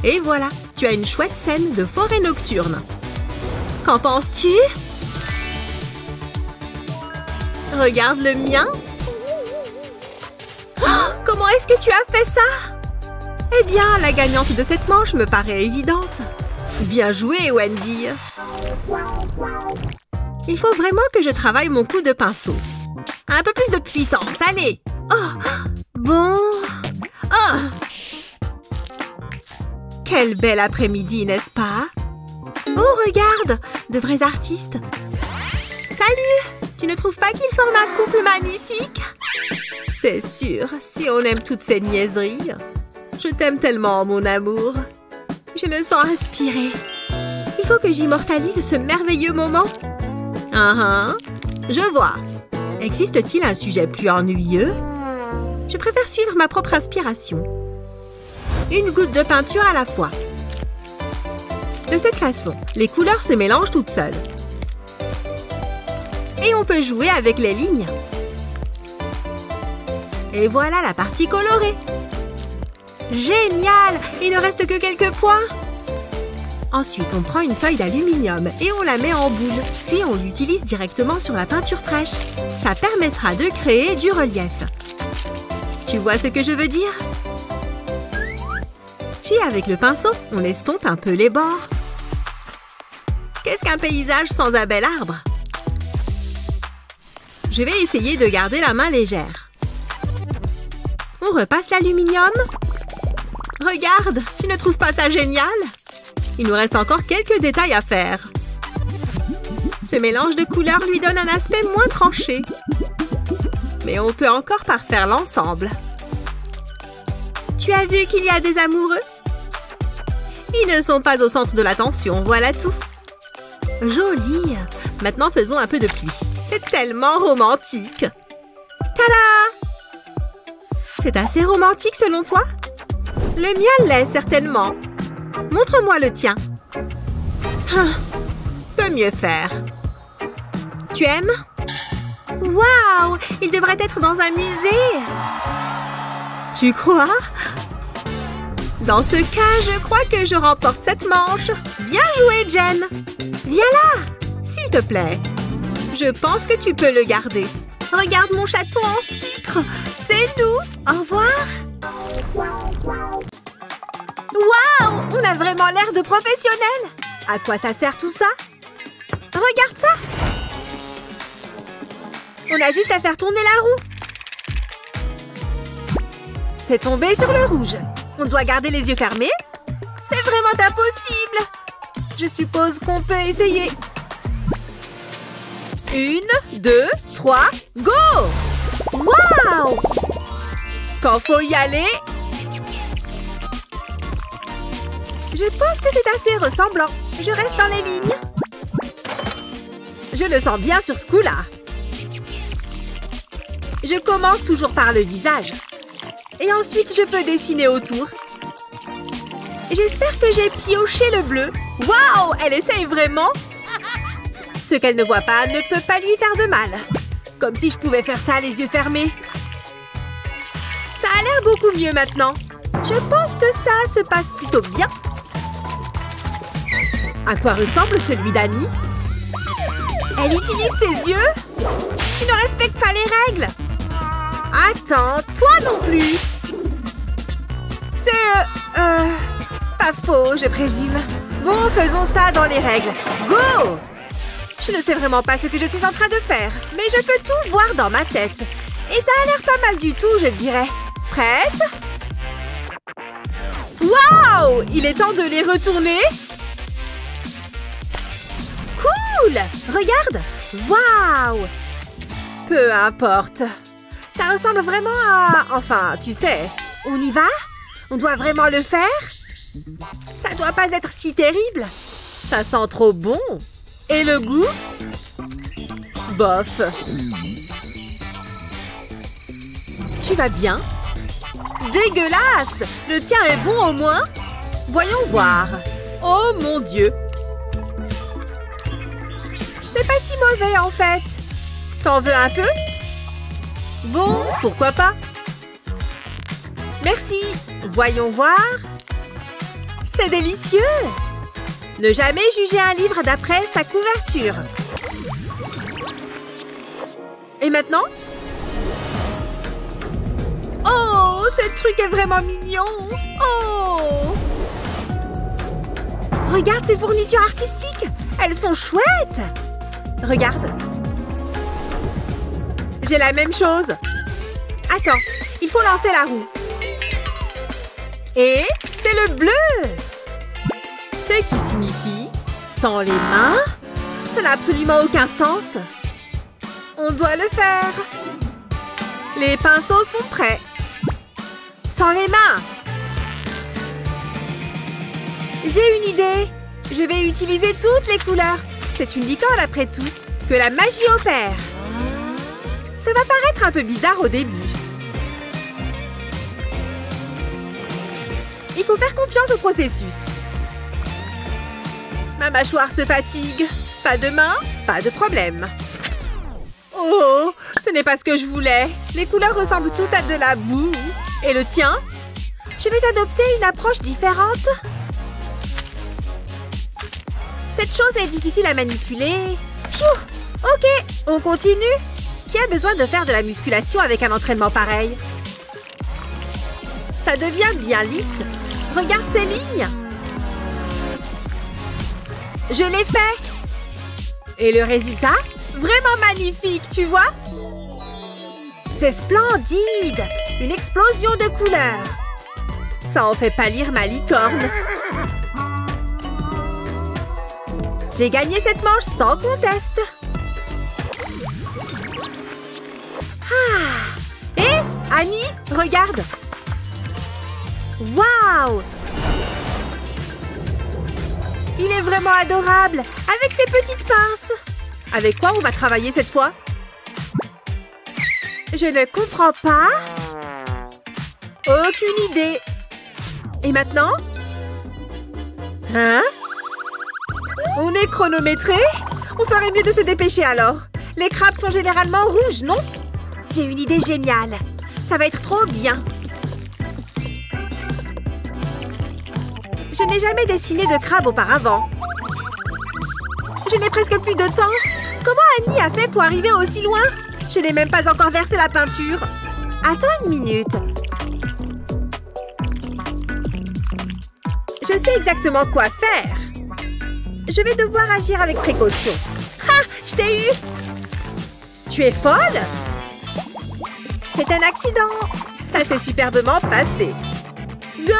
Et voilà, tu as une chouette scène de forêt nocturne. Qu'en penses-tu? Regarde le mien. Oh, comment est-ce que tu as fait ça? Eh bien, la gagnante de cette manche me paraît évidente. Bien joué, Wendy. Il faut vraiment que je travaille mon coup de pinceau. Un peu plus de puissance, allez. Oh, bon. Oh. Quel bel après-midi, n'est-ce pas? Oh, regarde, de vrais artistes. Salut! Tu ne trouves pas qu'ils forment un couple magnifique? C'est sûr, si on aime toutes ces niaiseries. Je t'aime tellement, mon amour. Je me sens inspirée. Il faut que j'immortalise ce merveilleux moment. Je vois. Existe-t-il un sujet plus ennuyeux? Je préfère suivre ma propre inspiration. Une goutte de peinture à la fois. De cette façon, les couleurs se mélangent toutes seules. Et on peut jouer avec les lignes. Et voilà la partie colorée. Génial! Il ne reste que quelques points. Ensuite, on prend une feuille d'aluminium et on la met en boule. Puis on l'utilise directement sur la peinture fraîche. Ça permettra de créer du relief. Tu vois ce que je veux dire? Puis avec le pinceau, on estompe un peu les bords. Qu'est-ce qu'un paysage sans un bel arbre? Je vais essayer de garder la main légère. On repasse l'aluminium. Regarde, tu ne trouves pas ça génial? Il nous reste encore quelques détails à faire. Ce mélange de couleurs lui donne un aspect moins tranché. Mais on peut encore parfaire l'ensemble. Tu as vu qu'il y a des amoureux? Ils ne sont pas au centre de l'attention, voilà tout. Joli! Maintenant, faisons un peu de pluie. C'est tellement romantique. Tada! C'est assez romantique selon toi? Le mien l'est certainement. Montre-moi le tien. Peut mieux faire. Tu aimes? Waouh! Il devrait être dans un musée. Tu crois? Dans ce cas, je crois que je remporte cette manche. Bien joué, Jen. Viens là, s'il te plaît. Je pense que tu peux le garder. Regarde mon château en sucre. C'est doux. Au revoir. Waouh! On a vraiment l'air de professionnels. À quoi ça sert tout ça? Regarde ça. On a juste à faire tourner la roue. C'est tombé sur le rouge. On doit garder les yeux fermés? C'est vraiment impossible. Je suppose qu'on peut essayer. 1, 2, 3, go! Waouh! Quand faut y aller... Je pense que c'est assez ressemblant. Je reste dans les lignes. Je le sens bien sur ce coup-là. Je commence toujours par le visage. Et ensuite, je peux dessiner autour. J'espère que j'ai pioché le bleu. Waouh! Elle essaye vraiment. Ce qu'elle ne voit pas ne peut pas lui faire de mal. Comme si je pouvais faire ça les yeux fermés. Ça a l'air beaucoup mieux maintenant. Je pense que ça se passe plutôt bien. À quoi ressemble celui d'Annie? Elle utilise ses yeux? Tu ne respectes pas les règles? Attends, toi non plus. C'est... pas faux, je présume. Bon, faisons ça dans les règles. Go! Je ne sais vraiment pas ce que je suis en train de faire, mais je peux tout voir dans ma tête. Et ça a l'air pas mal du tout, je dirais. Prête? Waouh! Il est temps de les retourner. Cool! Regarde! Waouh! Peu importe. Ça ressemble vraiment à... Enfin, tu sais. On y va? On doit vraiment le faire? Ça doit pas être si terrible. Ça sent trop bon. Et le goût? Bof. Tu vas bien? Dégueulasse! Le tien est bon au moins? Voyons voir. Oh mon Dieu! C'est pas si mauvais en fait. T'en veux un peu? Bon, pourquoi pas? Merci. Voyons voir. C'est délicieux. Ne jamais juger un livre d'après sa couverture. Et maintenant? Oh, ce truc est vraiment mignon. Oh! Regarde ces fournitures artistiques. Elles sont chouettes. Regarde. J'ai la même chose. Attends, il faut lancer la roue. Et c'est le bleu. Ce qui signifie sans les mains. Ça n'a absolument aucun sens. On doit le faire. Les pinceaux sont prêts. Sans les mains. J'ai une idée. Je vais utiliser toutes les couleurs. C'est une licorne après tout. Que la magie opère. Ça va paraître un peu bizarre au début. Il faut faire confiance au processus. Ma mâchoire se fatigue. Pas de main, pas de problème. Oh, ce n'est pas ce que je voulais. Les couleurs ressemblent toutes à de la boue. Et le tien? Je vais adopter une approche différente. Cette chose est difficile à manipuler. Pfiou! Ok, on continue. Qui a besoin de faire de la musculation avec un entraînement pareil? Ça devient bien lisse. Regarde ces lignes. Je l'ai fait. Et le résultat? Vraiment magnifique, tu vois? C'est splendide. Une explosion de couleurs. Ça en fait pâlir ma licorne. J'ai gagné cette manche sans conteste. Ah. Hé, Annie, regarde. Waouh! Il est vraiment adorable, avec ses petites pinces. Avec quoi on va travailler cette fois? Je ne comprends pas. Aucune idée. Et maintenant? Hein? On est chronométré? On ferait mieux de se dépêcher alors. Les crabes sont généralement rouges, non? J'ai une idée géniale. Ça va être trop bien. Je n'ai jamais dessiné de crabe auparavant. Je n'ai presque plus de temps. Comment Annie a fait pour arriver aussi loin? Je n'ai même pas encore versé la peinture. Attends une minute. Je sais exactement quoi faire. Je vais devoir agir avec précaution. Ah! Je t'ai eu! Tu es folle? C'est un accident. Ça s'est superbement passé. Go!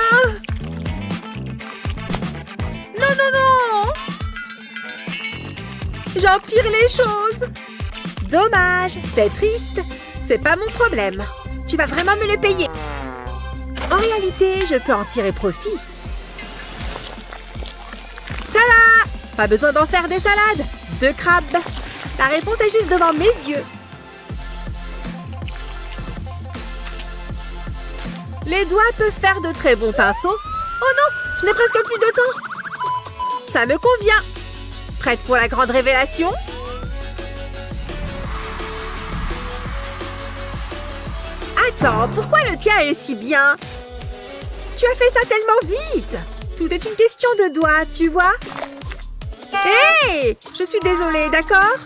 Non, non, non! J'empire les choses. Dommage, c'est triste. C'est pas mon problème. Tu vas vraiment me le payer. En réalité, je peux en tirer profit. Tada! Pas besoin d'en faire des salades. 2 crabes. La réponse est juste devant mes yeux. Les doigts peuvent faire de très bons pinceaux. Oh non, je n'ai presque plus de temps. Ça me convient. Prête pour la grande révélation? Attends, pourquoi le tien est si bien? Tu as fait ça tellement vite. Tout est une question de doigts, tu vois? Hé! Je suis désolée, d'accord?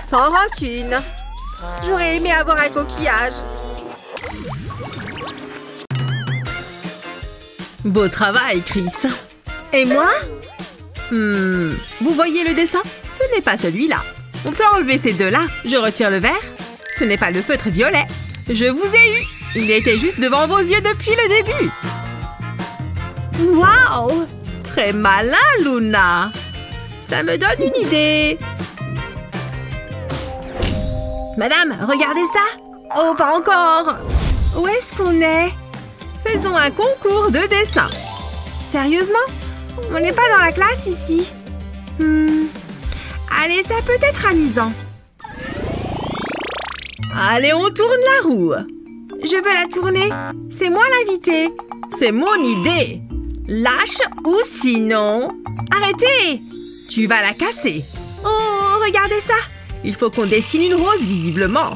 Sans rancune. J'aurais aimé avoir un coquillage. Beau travail, Chris. Et moi? Vous voyez le dessin? Ce n'est pas celui-là. On peut enlever ces deux-là. Je retire le vert. Ce n'est pas le feutre violet. Je vous ai eu. Il était juste devant vos yeux depuis le début. Waouh! Très malin, Luna. Ça me donne une idée. Madame, regardez ça. Oh, pas encore. Où est-ce qu'on est? Faisons un concours de dessin. Sérieusement? On n'est pas dans la classe ici. Allez, ça peut être amusant. Allez, on tourne la roue. Je veux la tourner. C'est moi l'invité. C'est mon idée. Lâche ou sinon... Arrêtez! Tu vas la casser. Oh, regardez ça. Il faut qu'on dessine une rose, visiblement.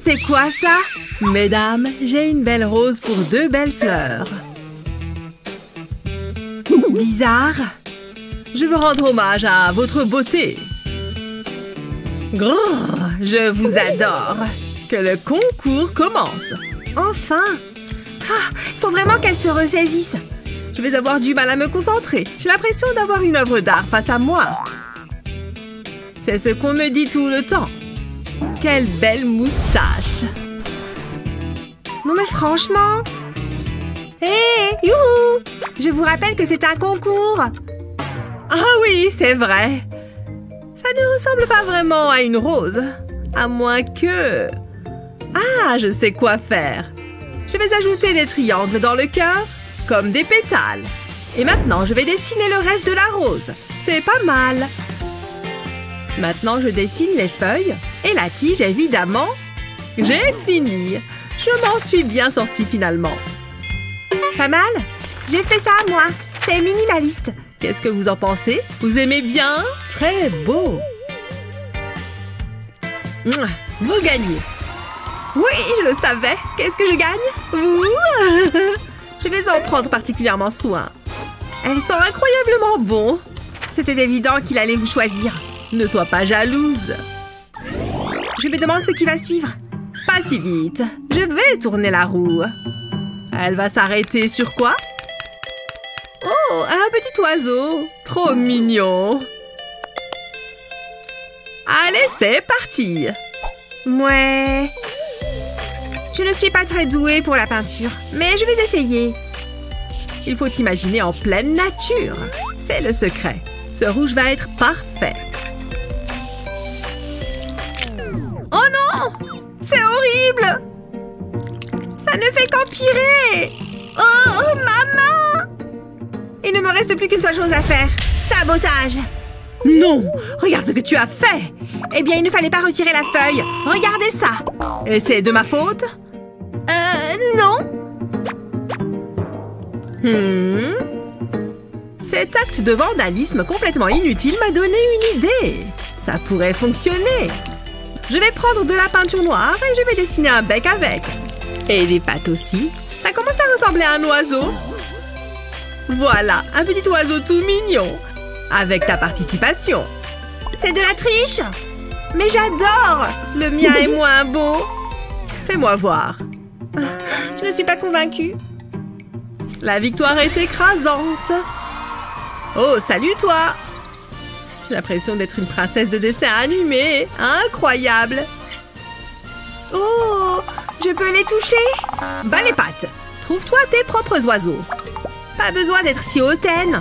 C'est quoi ça? Mesdames, j'ai une belle rose pour 2 belles fleurs. Bizarre. Je veux rendre hommage à votre beauté. Grrr, je vous adore. Que le concours commence. Enfin. Il faut vraiment qu'elle se ressaisisse. Je vais avoir du mal à me concentrer. J'ai l'impression d'avoir une œuvre d'art face à moi. C'est ce qu'on me dit tout le temps. Quelle belle moustache. Non mais franchement. Hé, youhou! Je vous rappelle que c'est un concours. Ah oui, c'est vrai. Ça ne ressemble pas vraiment à une rose. À moins que... Ah, je sais quoi faire. Je vais ajouter des triangles dans le cœur, comme des pétales. Et maintenant, je vais dessiner le reste de la rose. C'est pas mal. Maintenant, je dessine les feuilles et la tige, évidemment. J'ai fini. Je m'en suis bien sortie finalement. Pas mal? J'ai fait ça à moi. C'est minimaliste. Qu'est-ce que vous en pensez? Vous aimez bien? Très beau. Vous gagnez. Oui, je le savais. Qu'est-ce que je gagne? Vous? Je vais en prendre particulièrement soin. Elles sont incroyablement bons. C'était évident qu'il allait vous choisir. Ne sois pas jalouse. Je me demande ce qui va suivre. Pas si vite. Je vais tourner la roue. Elle va s'arrêter sur quoi? Oh, un petit oiseau. Trop mignon. Allez, c'est parti. Ouais. Je ne suis pas très douée pour la peinture, mais je vais essayer. Il faut imaginer en pleine nature. C'est le secret. Ce rouge va être parfait. Oh non! C'est horrible! Ça ne fait qu'empirer! Oh, maman! Il ne me reste plus qu'une seule chose à faire. Sabotage! Non! Regarde ce que tu as fait! Eh bien, il ne fallait pas retirer la feuille. Regardez ça! Et c'est de ma faute? Non! Cet acte de vandalisme complètement inutile m'a donné une idée. Ça pourrait fonctionner. Je vais prendre de la peinture noire et je vais dessiner un bec avec. Et des pattes aussi. Ça commence à ressembler à un oiseau. Voilà, un petit oiseau tout mignon. Avec ta participation. C'est de la triche! Mais j'adore! Le mien est moins beau. Fais-moi voir. Je ne suis pas convaincue. La victoire est écrasante. Oh, salut toi! J'ai l'impression d'être une princesse de dessin animé. Incroyable! Oh, je peux les toucher? Bas les pattes. Trouve-toi tes propres oiseaux. Pas besoin d'être si hautaine.